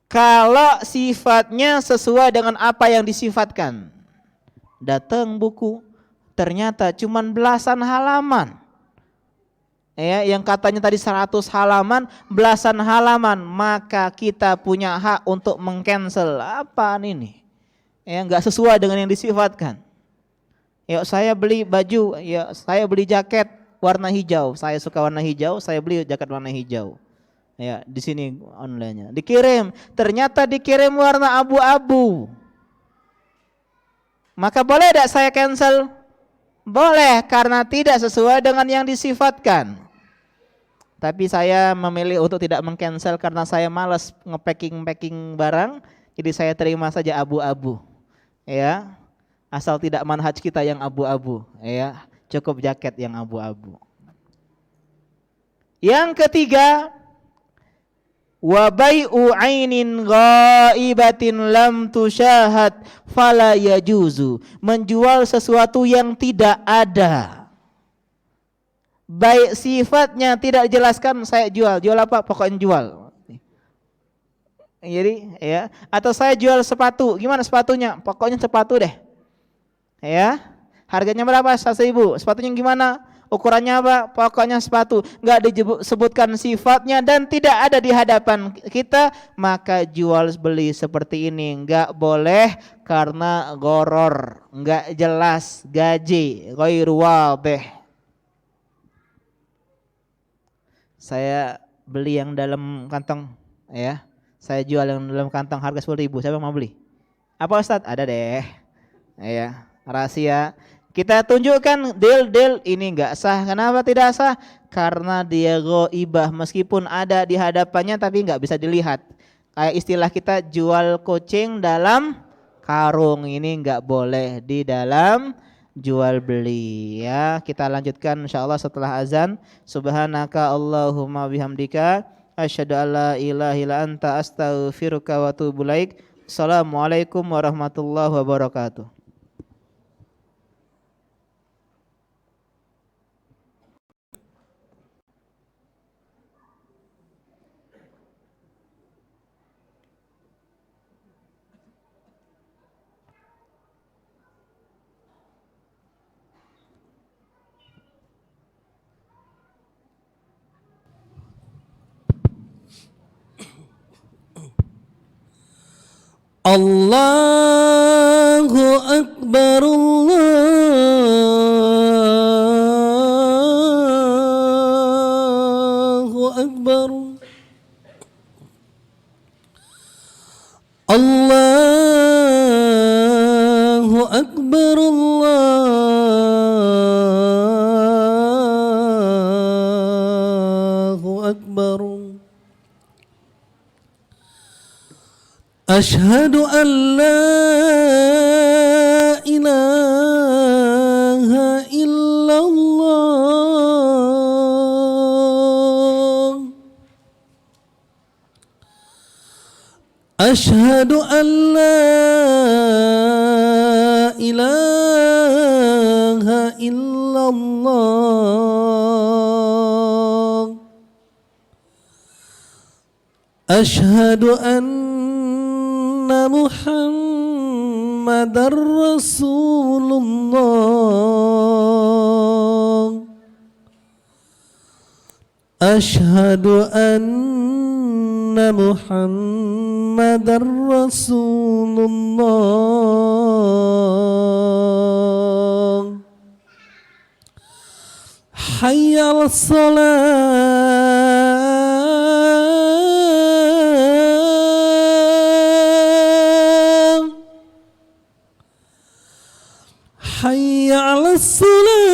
[SPEAKER 1] kalau sifatnya sesuai dengan apa yang disifatkan. Datang buku, ternyata cuman belasan halaman. Ya, yang katanya tadi 100 halaman, belasan halaman, maka kita punya hak untuk mengcancel. Apa ini? Ya, enggak sesuai dengan yang disifatkan. Ya, saya beli baju, ya saya beli jaket warna hijau, saya suka warna hijau, saya beli jaket warna hijau. Ya, di sini online-nya. Dikirim, ternyata dikirim warna abu-abu. Maka boleh tidak saya cancel? Boleh, karena tidak sesuai dengan yang disifatkan. Tapi saya memilih untuk tidak meng-cancel karena saya malas nge-packing barang, jadi saya terima saja abu-abu. Ya. Asal tidak manhaj kita yang abu-abu, ya. Cukup jaket yang abu-abu. Yang ketiga, wa bai'u 'ainin ghaibatin lam tusyahad fala yajuzu. Menjual sesuatu yang tidak ada. Baik sifatnya tidak dijelaskan, saya jual apa? Pokoknya jual. Jadi, ya, atau saya jual sepatu, gimana sepatunya? Pokoknya sepatu deh. Ya. Harganya berapa? 100.000. Sepatunya gimana? Ukurannya apa? Pokoknya sepatu. Enggak disebutkan sifatnya dan tidak ada di hadapan kita, maka jual beli seperti ini enggak boleh karena goror, enggak jelas, gaji, ghairu wadih. Saya beli yang dalam kantong, ya. Saya jual yang dalam kantong harga 10.000. Siapa mau beli? Apa Ustadz? Ada deh. Ya, rahasia. Kita tunjukkan deal ini enggak sah. Kenapa tidak sah? Karena dia ghaibah, meskipun ada di hadapannya tapi enggak bisa dilihat. Kayak istilah kita jual kucing dalam karung, ini enggak boleh di dalam jual beli, ya. Kita lanjutkan insyaallah setelah azan. Subhanaka Allahumma bihamdika asyhadu alla ilaha illa anta astaghfiruka wa atubu ilaik. Assalamualaikum warahmatullahi wabarakatuh.
[SPEAKER 2] Allahu Akbar, Allahu Akbar, Allahu Akbar, Allahu Akbar. Ashhadu an la ilaha illallah. Ashhadu an la ilaha illallah. Ashhadu an Muhammadar Rasulullah. Ashhadu anna Muhammadar Rasulullah. Hayya 'alas salat. Hayya 'alas salat.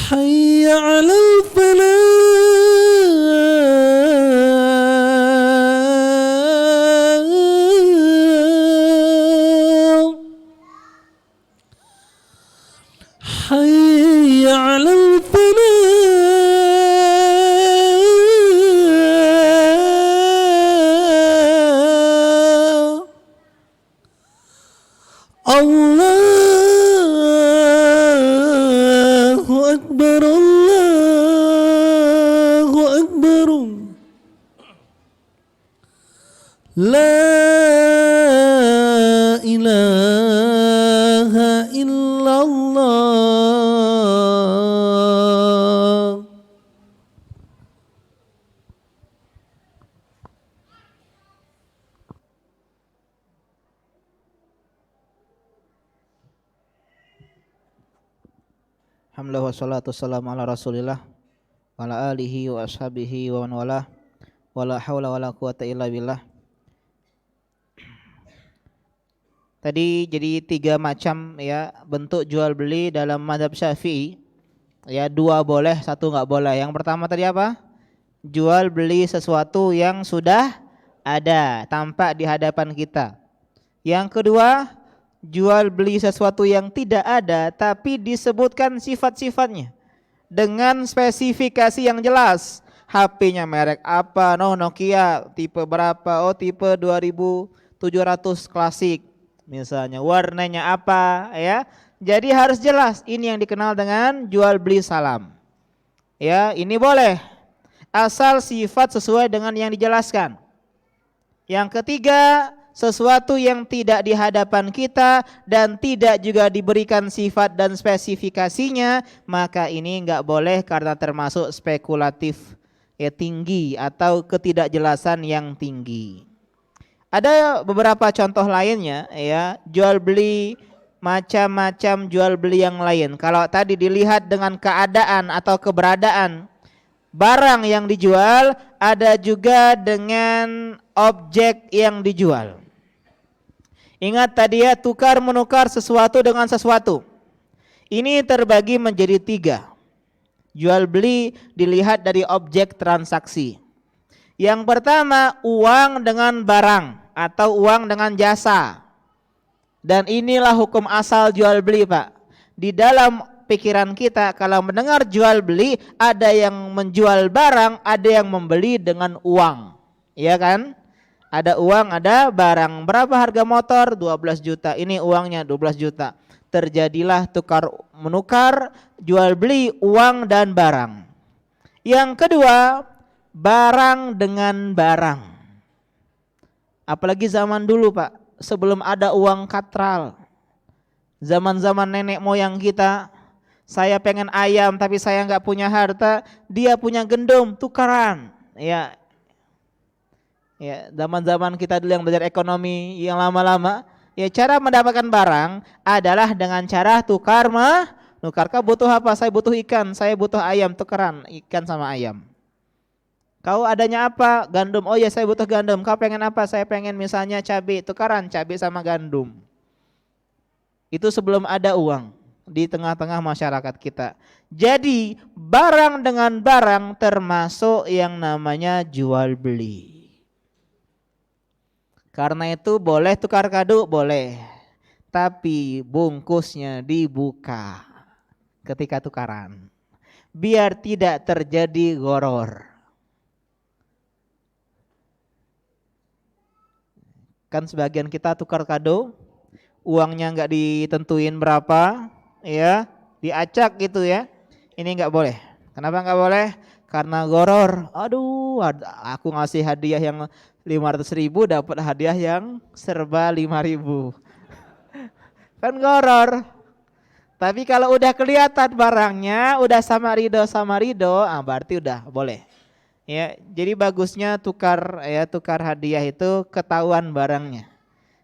[SPEAKER 2] Hayya 'alal falah. Hayya 'alal falah. Allahu Akbar, Allahu Akbar. La ilaha illallah.
[SPEAKER 1] Alhamdulillah wassalatu wassalamu ala Rasulillah wa ala alihi wa ashabihi wa man walah. Wala haula wala quwata illa billah. Tadi jadi 3 macam ya bentuk jual beli dalam mazhab Syafi'i. Ya 2 boleh, 1 enggak boleh. Yang pertama tadi apa? Jual beli sesuatu yang sudah ada, tampak di hadapan kita. Yang kedua, jual beli sesuatu yang tidak ada tapi disebutkan sifat-sifatnya dengan spesifikasi yang jelas. HP-nya merek apa? Nokia tipe berapa? Oh, tipe 2700 klasik misalnya. Warnanya apa ya? Jadi harus jelas. Ini yang dikenal dengan jual beli salam. Ya, ini boleh asal sifat sesuai dengan yang dijelaskan. Yang ketiga, sesuatu yang tidak di hadapan kita dan tidak juga diberikan sifat dan spesifikasinya, maka ini enggak boleh karena termasuk spekulatif ya tinggi atau ketidakjelasan yang tinggi. Ada beberapa contoh lainnya ya, jual beli macam-macam jual beli yang lain. Kalau tadi dilihat dengan keadaan atau keberadaan barang yang dijual, ada juga dengan objek yang dijual. Ingat tadi ya, tukar menukar sesuatu dengan sesuatu. Ini terbagi menjadi 3. Jual beli dilihat dari objek transaksi. Yang pertama, uang dengan barang atau uang dengan jasa. Dan inilah hukum asal jual beli, Pak. Di dalam pikiran kita kalau mendengar jual beli, ada yang menjual barang, ada yang membeli dengan uang. Iya kan? Ada uang, ada barang. Berapa harga motor? 12 juta. Ini uangnya 12 juta. Terjadilah tukar menukar, jual beli uang dan barang. Yang kedua, barang dengan barang. Apalagi zaman dulu, Pak, sebelum ada uang katral. Zaman-zaman nenek moyang kita, saya pengen ayam tapi saya nggak punya harta, dia punya gendum, tukaran. Ya, zaman-zaman kita dulu yang belajar ekonomi yang lama-lama, ya cara mendapatkan barang adalah dengan cara tukar menukar. Kau butuh apa? Saya butuh ikan, saya butuh ayam, tukaran ikan sama ayam. Kau adanya apa? Gandum. Oh ya, saya butuh gandum. Kau pengen apa? Saya pengen misalnya cabai, tukaran cabai sama gandum. Itu sebelum ada uang di tengah-tengah masyarakat kita. Jadi barang dengan barang termasuk yang namanya jual beli. Karena itu boleh tukar kado, boleh. Tapi bungkusnya dibuka ketika tukaran. Biar tidak terjadi gharor. Kan sebagian kita tukar kado, uangnya enggak ditentuin berapa, ya, diacak gitu ya. Ini enggak boleh. Kenapa enggak boleh? Karena gharor. Aduh, aku ngasih hadiah yang 500.000 dapat hadiah yang serba 5.000. Kan gharor. Tapi kalau udah kelihatan barangnya, udah sama ridho, berarti udah boleh. Ya, jadi bagusnya tukar hadiah itu ketahuan barangnya.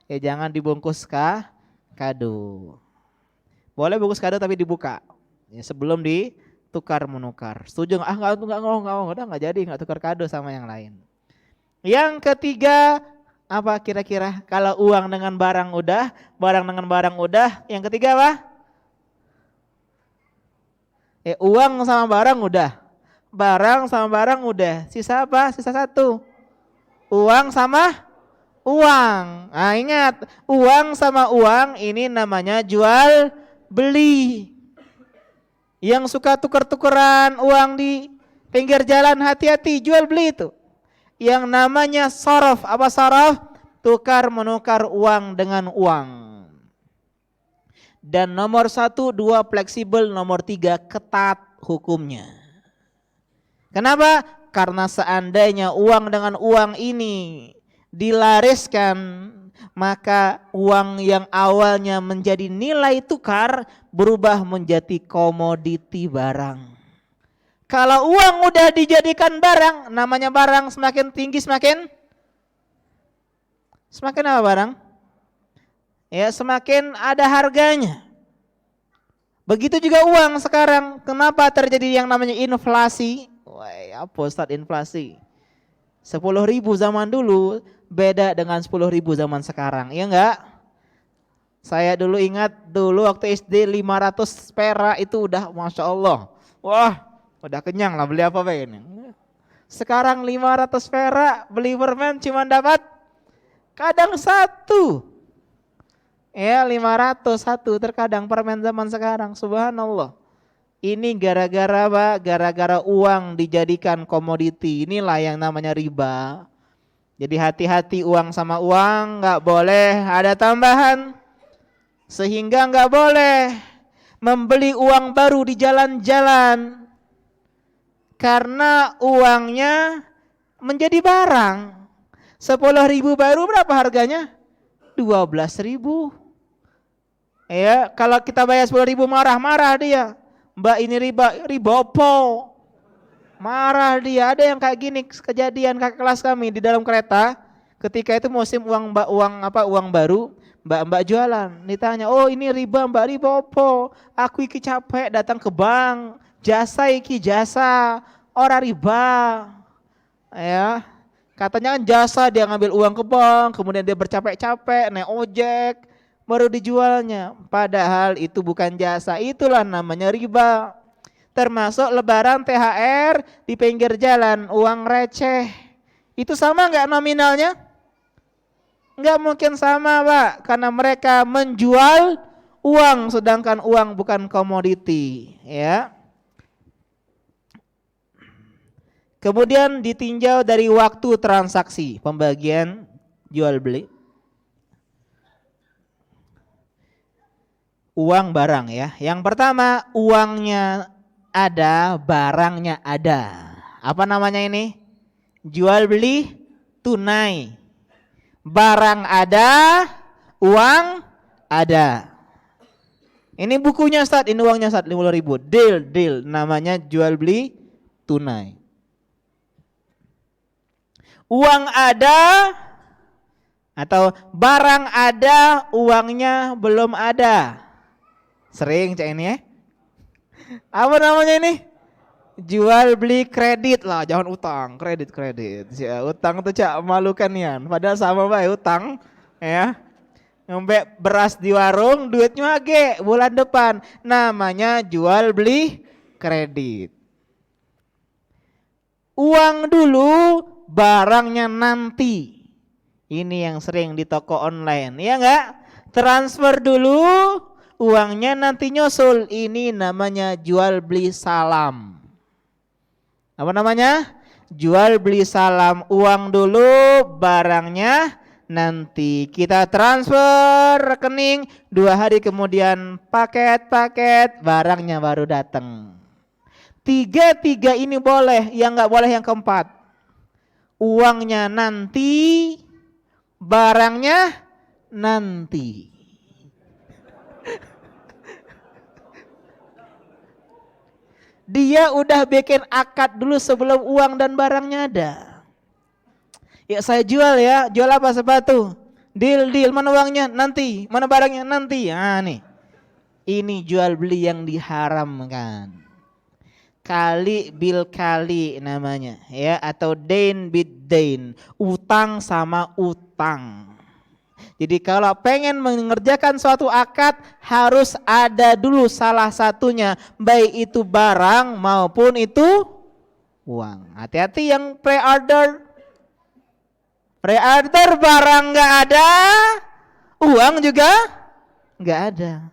[SPEAKER 1] Ya jangan dibungkus kado. Boleh bungkus kado tapi dibuka. Ya, sebelum ditukar menukar. Setuju nggak? Enggak, udah nggak jadi, nggak tukar kado sama yang lain. Yang ketiga apa kira-kira? Kalau uang dengan barang udah, barang dengan barang udah, yang ketiga apa? Uang sama barang udah. Barang sama barang udah. Sisa apa? Sisa 1. Uang sama uang. Nah, ingat, uang sama uang ini namanya jual beli. Yang suka tuker-tukeran uang di pinggir jalan, hati-hati, jual beli itu. Yang namanya sorof. Apa sorof? Tukar menukar uang dengan uang. Dan nomor 1, 2 fleksibel, nomor 3 ketat hukumnya. Kenapa? Karena seandainya uang dengan uang ini dilariskan, maka uang yang awalnya menjadi nilai tukar berubah menjadi komoditi barang. Kalau uang udah dijadikan barang, namanya barang semakin tinggi semakin apa barang? Ya semakin ada harganya. Begitu juga uang sekarang. Kenapa terjadi yang namanya inflasi? Wah, apa Ustaz inflasi? 10.000 zaman dulu beda dengan 10.000 zaman sekarang, ya enggak? Saya dulu ingat dulu waktu SD 500 perak itu udah Masya Allah. Wah, udah kenyang lah beli apa ini. Sekarang 500 perak beli permen cuma dapat kadang satu. Ya 501 terkadang permen zaman sekarang, subhanallah. Ini gara-gara apa? Gara-gara uang dijadikan komoditi. Inilah yang namanya riba. Jadi hati-hati uang sama uang, nggak boleh ada tambahan. Sehingga nggak boleh membeli uang baru di jalan-jalan. Karena uangnya menjadi barang. 10.000 baru berapa harganya? 12.000. Ya, kalau kita bayar 10.000 marah-marah dia. Mbak ini riba apa? Marah dia. Ada yang kayak gini kejadian kakak kelas kami di dalam kereta. Ketika itu musim uang baru, mbak jualan. Ditanya, oh ini riba mbak, riba apa? Aku iki capek datang ke bank, jasa iki jasa, ora riba. Ya, katanya kan jasa, dia ngambil uang ke bank, kemudian dia bercapek-capek naik ojek, baru dijualnya. Padahal itu bukan jasa, itulah namanya riba. Termasuk lebaran THR di pinggir jalan, uang receh. Itu sama nggak nominalnya? Nggak mungkin sama Pak, karena mereka menjual uang, sedangkan uang bukan komoditi. Ya. Kemudian ditinjau dari waktu transaksi, pembagian jual beli. Uang barang ya. Yang pertama, uangnya ada, barangnya ada. Apa namanya ini? Jual beli tunai. Barang ada, uang ada. Ini bukunya Ustaz, ini uangnya Ustaz 50.000. Deal, namanya jual beli tunai. Uang ada atau barang ada, uangnya belum ada. Sering cak ini ya. Apa namanya ini? Jual beli kredit lah, jangan utang, kredit. Ya, utang tuh cak malukan ya. Padahal sama baik utang ya. Ngembek beras di warung, duitnya age bulan depan. Namanya jual beli kredit. Uang dulu, barangnya nanti. Ini yang sering di toko online, ya enggak? Transfer dulu, uangnya nanti nyusul. Ini namanya jual beli salam. Apa namanya? Jual beli salam. Uang dulu, barangnya nanti. Kita transfer rekening, 2 hari kemudian paket, barangnya baru datang. Tiga ini boleh, yang nggak boleh yang keempat. Uangnya nanti, barangnya nanti. Dia udah bikin akad dulu sebelum uang dan barangnya ada. Ya saya jual ya, jual apa? Sepatu. Deal, mana uangnya? Nanti. Mana barangnya? Nanti. Nah nih, ini jual beli yang diharamkan. Kali bil kali namanya ya, atau dain bid dain, utang sama utang. Jadi kalau pengen mengerjakan suatu akad harus ada dulu salah satunya, baik itu barang maupun itu uang. Hati-hati yang pre-order barang nggak ada, uang juga nggak ada.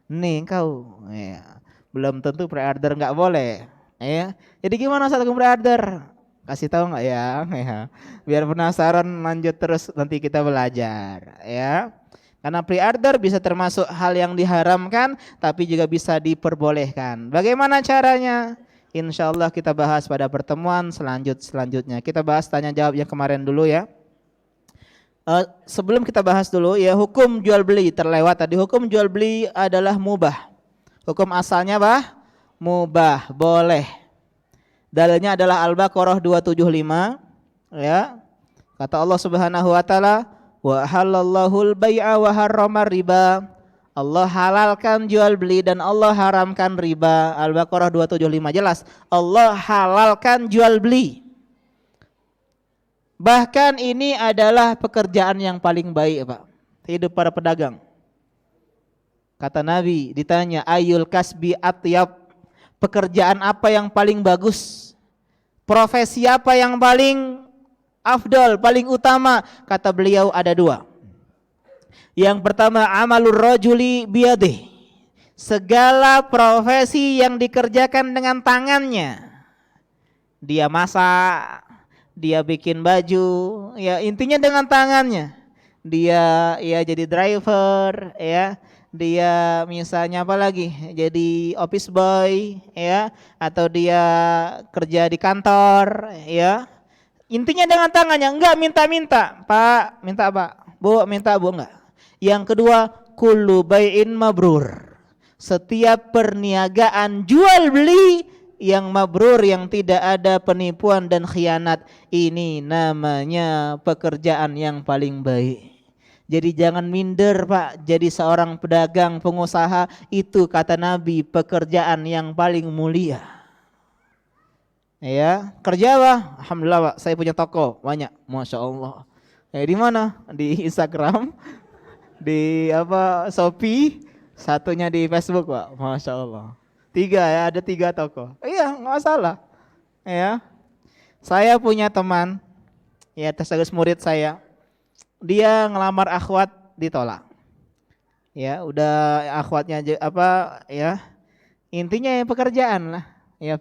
[SPEAKER 1] Nih kau ya. Belum tentu pre-order nggak boleh, ya. Jadi gimana saat pre-order? Kasih tahu nggak ya? Biar penasaran lanjut terus nanti kita belajar, ya. Karena pre-order bisa termasuk hal yang diharamkan, tapi juga bisa diperbolehkan. Bagaimana caranya? Insya Allah kita bahas pada pertemuan selanjutnya. Kita bahas tanya jawab yang kemarin dulu ya. Sebelum kita bahas dulu ya, hukum jual beli terlewat tadi. Hukum jual beli adalah mubah. Hukum asalnya apa? Mubah, boleh. Dalilnya adalah Al-Baqarah 275 ya. Kata Allah Subhanahu wa taala, wa halallahul bai'a wa harramar riba. Allah halalkan jual beli dan Allah haramkan riba. Al-Baqarah 275 jelas. Allah halalkan jual beli. Bahkan ini adalah pekerjaan yang paling baik, Pak. Hidup para pedagang. Kata Nabi, ditanya, ayul kasbi atyab. Pekerjaan apa yang paling bagus? Profesi apa yang paling afdal, paling utama? Kata beliau ada dua. Yang pertama, amalur rajuli biyadih. Segala profesi yang dikerjakan dengan tangannya. Dia masak, dia bikin baju, ya intinya dengan tangannya. Dia ya jadi driver, ya. Dia misalnya apa lagi? Jadi office boy, ya, atau dia kerja di kantor, ya. Intinya dengan tangannya, enggak minta-minta. Pak, minta Pak. Bu, minta Bu, enggak. Yang kedua, kullu bai'in mabrur. Setiap perniagaan jual beli yang mabrur, yang tidak ada penipuan dan khianat, ini namanya pekerjaan yang paling baik. Jadi jangan minder, Pak, jadi seorang pedagang, pengusaha, itu kata Nabi pekerjaan yang paling mulia. Ya, kerja Pak, alhamdulillah Pak, saya punya toko banyak, masya Allah. Di mana? Di Instagram, di Shopee, satunya di Facebook Pak, masya Allah. 3 ya, ada 3 toko. Iya, nggak salah. Ya, saya punya teman, ya terus murid saya. Dia ngelamar akhwat ditolak. Ya, udah akhwatnya ya. Intinya ya pekerjaan lah. Ya,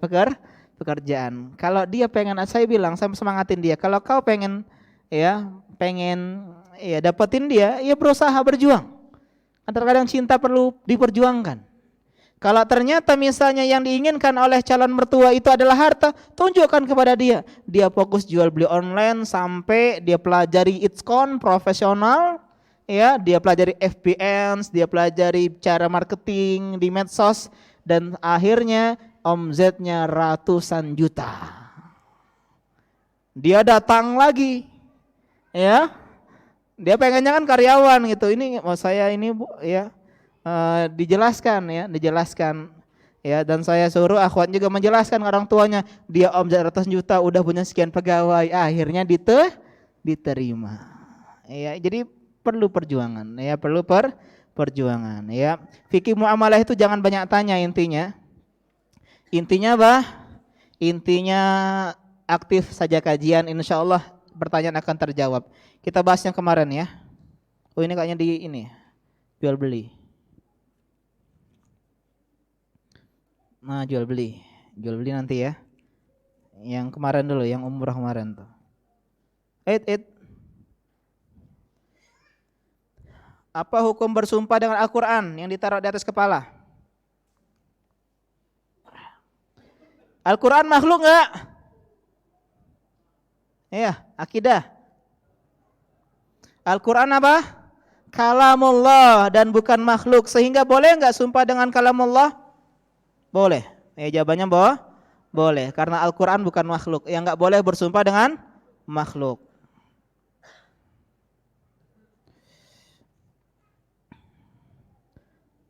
[SPEAKER 1] pekerjaan. Kalau dia pengen, saya bilang, saya semangatin dia. Kalau kau pengen dapetin dia, ya berusaha berjuang. Kadang-kadang cinta perlu diperjuangkan. Kalau ternyata misalnya yang diinginkan oleh calon mertua itu adalah harta, tunjukkan kepada dia. Dia fokus jual beli online sampai dia pelajari Itzcon profesional, ya, dia pelajari FBN, dia pelajari cara marketing di medsos, dan akhirnya omzetnya ratusan juta. Dia datang lagi, ya. Dia pengennya kan karyawan gitu. Ini saya ini Bu, ya. Dijelaskan ya, dan saya suruh akhwat juga menjelaskan ke orang tuanya, dia omzet ratusan juta, udah punya sekian pegawai, akhirnya diterima. Ya, jadi perlu perjuangan, ya, perjuangan, ya. Fikih muamalah itu jangan banyak tanya intinya. Intinya Intinya aktif saja kajian, insya Allah pertanyaan akan terjawab. Kita bahas yang kemarin ya. Oh, ini kayaknya jual beli. Nah, jual beli nanti ya. Yang kemarin dulu, yang umrah kemarin tuh. Apa hukum bersumpah dengan Al-Quran yang ditaruh di atas kepala? Al-Quran makhluk enggak? Iya, akidah. Al-Quran apa? Kalamullah dan bukan makhluk. Sehingga boleh enggak sumpah dengan kalamullah? Boleh. Ya, jawabannya boleh. Karena Al-Quran bukan makhluk. Yang enggak boleh bersumpah dengan makhluk.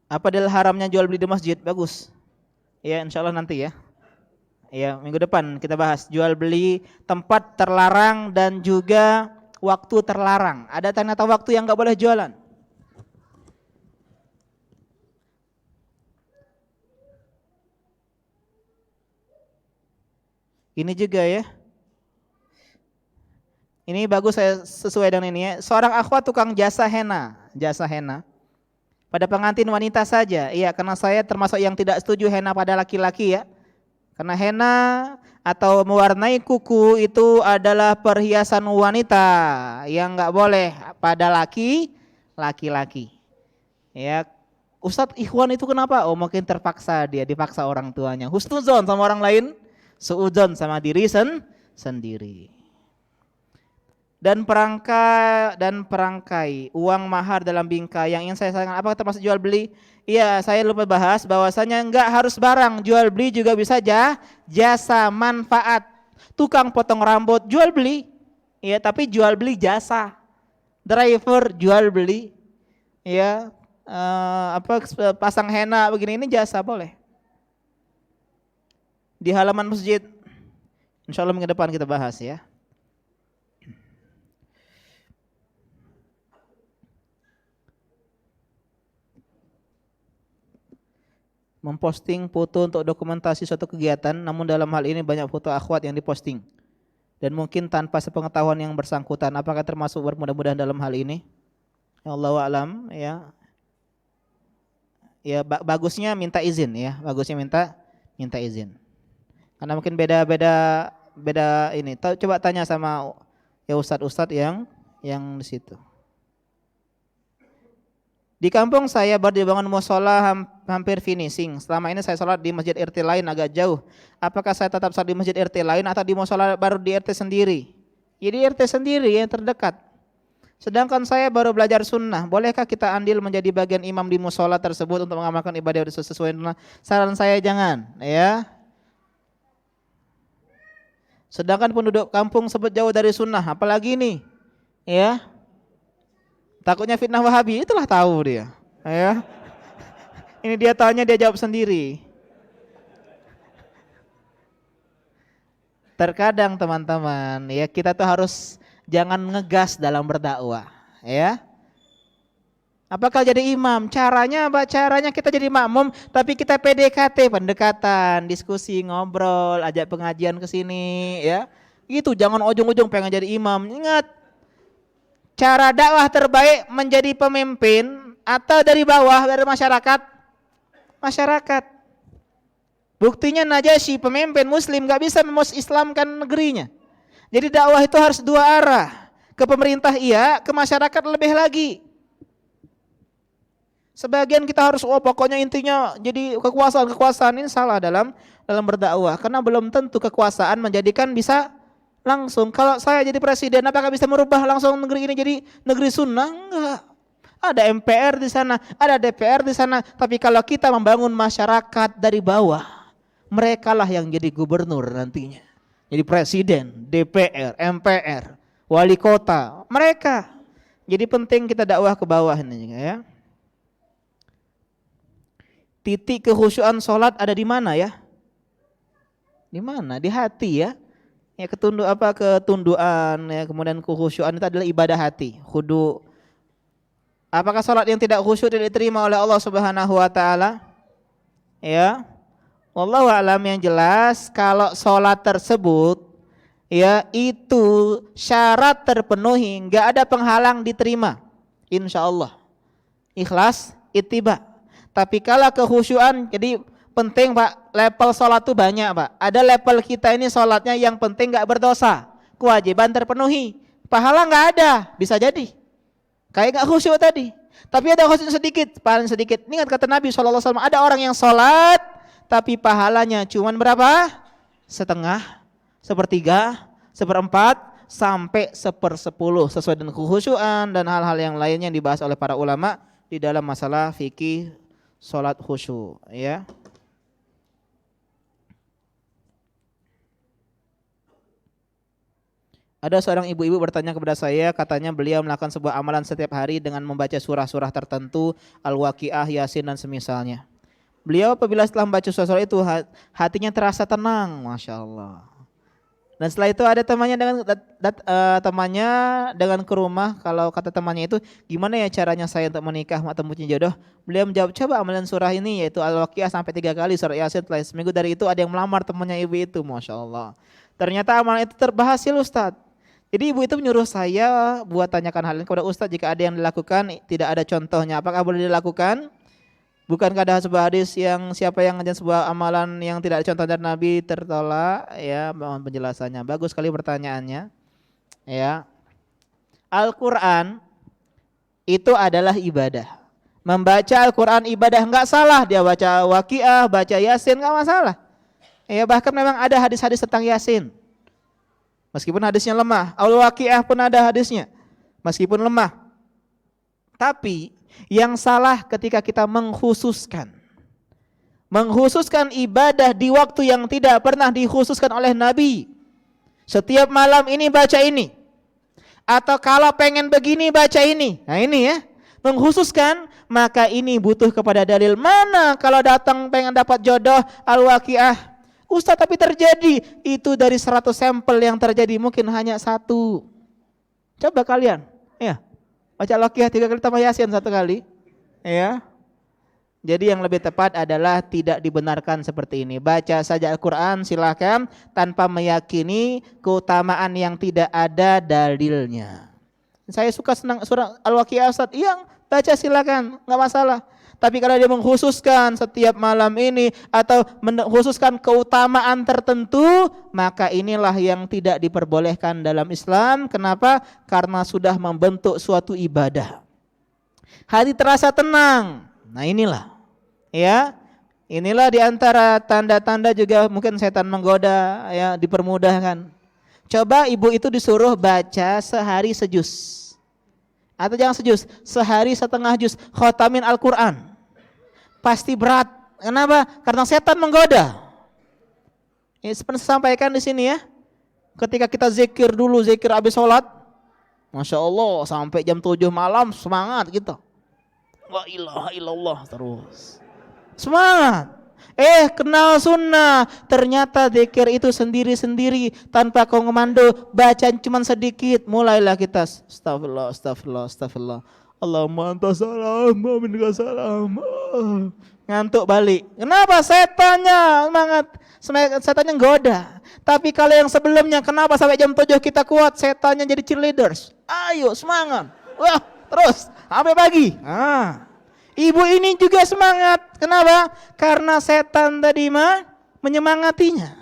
[SPEAKER 1] Apa dalil haramnya jual beli di masjid? Bagus. Ya, insya Allah nanti ya. Ya, minggu depan kita bahas jual beli tempat terlarang dan juga waktu terlarang. Ada ternyata waktu yang enggak boleh jualan. Ini juga ya. Ini bagus, saya sesuai dengan ini ya. Seorang akhwat tukang jasa henna. Pada pengantin wanita saja. Iya, karena saya termasuk yang tidak setuju henna pada laki-laki ya. Karena henna atau mewarnai kuku itu adalah perhiasan wanita yang enggak boleh pada laki-laki. Ya, Ustadz Ikhwan itu kenapa? Oh, mungkin terpaksa, dipaksa orang tuanya. Husnuzon sama orang lain, suudzon sama diri sendiri. Dan perangkai uang mahar dalam bingkai yang ingin saya sampaikan, apakah termasuk jual beli? Iya, saya lupa bahas bahwasanya enggak harus barang, jual beli juga bisa jasa manfaat. Tukang potong rambut jual beli, ya, tapi jual beli jasa. Driver jual beli, ya, pasang henna begini, ini jasa boleh. Di halaman masjid. Insya Allah minggu depan kita bahas ya. Memposting foto untuk dokumentasi suatu kegiatan, namun dalam hal ini banyak foto akhwat yang diposting dan mungkin tanpa sepengetahuan yang bersangkutan. Apakah termasuk bermudah-mudahan dalam hal ini? Allahu a'lam ya. Ya bagusnya minta izin ya, bagusnya minta izin. Karena mungkin beda ini. Coba tanya sama ya ustadz yang di situ. Di kampung saya baru dibangun mushola hampir finishing. Selama ini saya sholat di masjid RT lain agak jauh. Apakah saya tetap sholat di masjid RT lain atau di mushola baru di RT sendiri? Ya di RT sendiri yang terdekat. Sedangkan saya baru belajar sunnah. Bolehkah kita andil menjadi bagian imam di mushola tersebut untuk mengamalkan ibadah sesuai sunnah? Saran saya jangan, ya. Sedangkan penduduk kampung sebut jauh dari sunnah, apalagi ini, ya. Takutnya fitnah Wahabi, itulah tahu dia, ya. Ini dia tanya, dia jawab sendiri. Terkadang teman-teman, ya kita tuh harus jangan ngegas dalam berdakwah, ya. Apakah jadi imam? Caranya apa? Caranya kita jadi makmum, tapi kita PDKT, pendekatan, diskusi, ngobrol, ajak pengajian ke sini, ya. Gitu, jangan ujung-ujung pengen jadi imam. Ingat, cara dakwah terbaik menjadi pemimpin atau dari bawah, dari masyarakat. Masyarakat. Buktinya Najasyi, pemimpin muslim, gak bisa Islamkan negerinya. Jadi dakwah itu harus dua arah. Ke pemerintah iya, ke masyarakat lebih lagi. Sebagian kita harus pokoknya intinya jadi kekuasaan ini salah dalam berdakwah, karena belum tentu kekuasaan menjadikan bisa langsung. Kalau saya jadi presiden, apakah bisa merubah langsung negeri ini jadi negeri sunnah? Enggak. Ada MPR di sana, ada DPR di sana, tapi kalau kita membangun masyarakat dari bawah, merekalah yang jadi gubernur nantinya. Jadi presiden, DPR, MPR, wali kota, mereka. Jadi penting kita dakwah ke bawah ini juga ya. Titik kekhusyuan sholat ada di mana ya? Di mana? Di hati ya. Ya ketunduan ya, kemudian kekhusyuan itu adalah ibadah hati, khudu. Apakah sholat yang tidak khusyuk tidak diterima oleh Allah Subhanahu wa taala? Ya. Wallahu a'lam, yang jelas kalau sholat tersebut ya itu syarat terpenuhi, enggak ada penghalang diterima. Insyaallah. Ikhlas, ittiba. Tapi kalau kekhusyuan, jadi penting Pak, level sholat itu banyak Pak. Ada level kita ini sholatnya yang penting gak berdosa, kewajiban terpenuhi, pahala gak ada, bisa jadi. Kayak gak khusyuk tadi. Tapi ada khusyuk sedikit, paling sedikit. Ingat kata Nabi SAW, ada orang yang sholat, tapi pahalanya cuman berapa? Setengah, sepertiga, seperempat, sampai 1/10. Sesuai dengan kekhusyuan dan hal-hal yang lainnya yang dibahas oleh para ulama di dalam masalah fikih sholat khusyuk ya. Ada seorang ibu-ibu bertanya kepada saya, katanya beliau melakukan sebuah amalan setiap hari dengan membaca surah-surah tertentu, Al-Waqiah, Yasin dan semisalnya. Beliau apabila setelah membaca surah-surah itu hatinya terasa tenang, Masya Allah. Dan setelah itu ada temannya dengan ke rumah. Kalau kata temannya itu, gimana ya caranya saya untuk menikah atau punya jodoh? Beliau menjawab, coba amalan surah ini, yaitu Al-Waqiah sampai 3 kali, surah Yasin. Seminggu dari itu ada yang melamar temannya ibu itu, Masya Allah. Ternyata amalan itu berhasil Ustadz. Jadi ibu itu menyuruh saya buat tanyakan hal ini kepada Ustadz, jika ada yang dilakukan tidak ada contohnya, apakah boleh dilakukan? Bukankah ada sebuah hadis yang siapa yang ngajarin sebuah amalan yang tidak ada contoh dari Nabi tertolak? Ya, mohon penjelasannya. Bagus sekali pertanyaannya. Ya. Al-Qur'an itu adalah ibadah. Membaca Al-Qur'an ibadah, enggak salah. Dia baca Waqiah, baca Yasin, enggak masalah. Ya, bahkan memang ada hadis-hadis tentang Yasin. Meskipun hadisnya lemah. Al-Waqiah pun ada hadisnya. Meskipun lemah. Tapi yang salah ketika kita mengkhususkan ibadah di waktu yang tidak pernah dikhususkan oleh Nabi. Setiap malam ini baca ini, atau kalau pengen begini baca ini. Nah ini ya, mengkhususkan maka ini butuh kepada dalil. Mana kalau datang pengen dapat jodoh al-waqiah, Ustaz tapi terjadi, itu dari 100 sampel yang terjadi mungkin hanya 1. Coba kalian, ya, baca al-waqiah 3 kali tambah yasin 1 kali, ya. Jadi yang lebih tepat adalah tidak dibenarkan seperti ini. Baca saja Al-Quran silakan tanpa meyakini keutamaan yang tidak ada dalilnya. Saya suka senang surah Al-Waqiah Ustaz. Iya, baca silakan, nggak masalah. Tapi kalau dia mengkhususkan setiap malam ini atau mengkhususkan keutamaan tertentu, maka inilah yang tidak diperbolehkan dalam Islam. Kenapa? Karena sudah membentuk suatu ibadah. Hati terasa tenang. Nah inilah. Ya, inilah diantara tanda-tanda juga mungkin setan menggoda, ya, dipermudahkan. Coba ibu itu disuruh baca sehari sejuz, atau jangan sejuz, sehari setengah juz, khotamin Al-Quran. Pasti berat. Kenapa? Karena setan menggoda. Ini seperti saya sampaikan di sini ya. Ketika kita zikir dulu, zikir habis sholat, Masya Allah sampai jam 7 malam semangat gitu. La ilaha illallah terus. Semangat. Kenal sunnah. Ternyata zikir itu sendiri-sendiri tanpa komando, bacaan cuma sedikit. Mulailah kita astagfirullah, astagfirullah, astagfirullah. Allahumma anta salam wa minka salam. Ngantuk balik. Kenapa? Setannya semangat. Setannya goda. Tapi kalau yang sebelumnya, kenapa sampai jam 7 kita kuat? Setannya jadi cheerleaders. Ayo semangat. Wah, terus sampai pagi. Ibu ini juga semangat. Kenapa? Karena setan tadi menyemangatinya.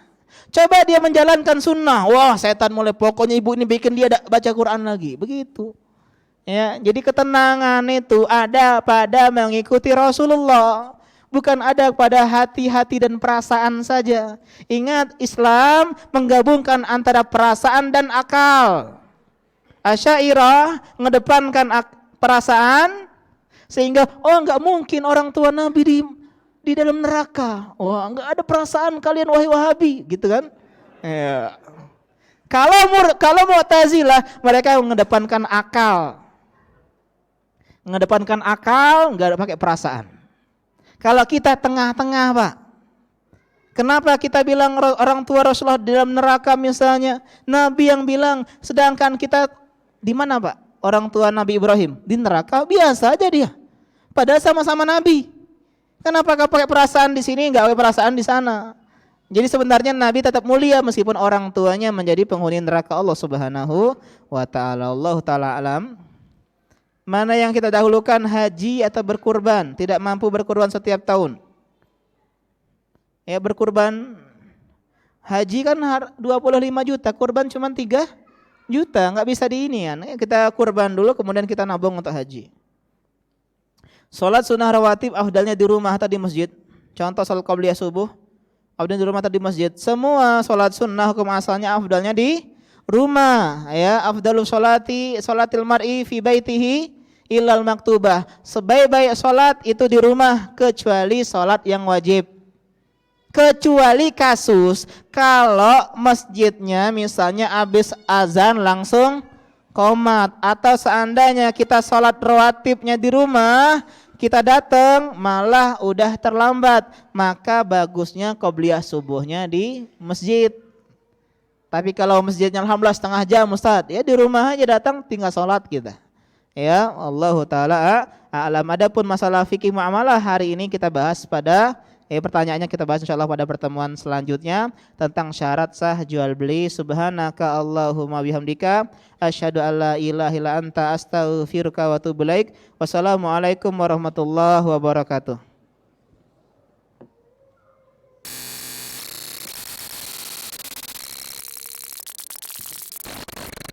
[SPEAKER 1] Coba dia menjalankan sunnah. Wah, setan mulai pokoknya ibu ini bikin dia baca Quran lagi. Begitu. Ya, jadi ketenangan itu ada pada mengikuti Rasulullah. Bukan ada pada hati-hati dan perasaan saja. Ingat, Islam menggabungkan antara perasaan dan akal. Asy'ariyah mengedepankan perasaan, sehingga enggak mungkin orang tua Nabi di dalam neraka. Enggak ada perasaan kalian wahai Wahabi, gitu kan? Ya. Kalau Mu'tazilah, mereka mengedepankan akal. Mengedepankan akal, enggak ada pakai perasaan. Kalau kita tengah-tengah, Pak. Kenapa kita bilang orang tua Rasulullah di dalam neraka misalnya? Nabi yang bilang, sedangkan kita di mana, Pak? Orang tua Nabi Ibrahim di neraka, biasa aja dia. Padahal sama-sama Nabi. Kenapa kau pakai perasaan di sini, enggak pakai perasaan di sana? Jadi sebenarnya Nabi tetap mulia meskipun orang tuanya menjadi penghuni neraka Allah Subhanahu wa taala. Allah taala alam. Mana yang kita dahulukan, haji atau berkurban? Tidak mampu berkurban setiap tahun. Ya, berkurban haji kan 25 juta, kurban cuma 3 juta, enggak bisa diinian. Kita kurban dulu kemudian kita nabung untuk haji. Salat sunnah rawatib afdalnya di rumah atau di masjid. Contoh salat qabliyah subuh, afdalnya di rumah atau di masjid. Semua salat sunnah hukum asalnya afdalnya di rumah. Ya, afdalus salatil mar'i fi baitihi illal maktubah. Sebaik-baik salat itu di rumah kecuali salat yang wajib. Kecuali kasus kalau masjidnya misalnya habis azan langsung qomat, atau seandainya kita salat rawatibnya di rumah, kita datang malah udah terlambat, maka bagusnya qobliyah subuhnya di masjid. Tapi kalau masjidnya alhamdulillah setengah jam Ustaz, ya di rumah aja datang tinggal salat kita. Ya, Allahu taala a'lam. Adapun masalah fikih muamalah hari ini kita bahas pada pertanyaannya kita bahas insyaallah pada pertemuan selanjutnya tentang syarat sah jual beli. Subhanaka Allahumma bihamdika asyhadu alla ilaha illa anta astaghfiruka wa atubu ilaik. Wassalamualaikum warahmatullahi wabarakatuh.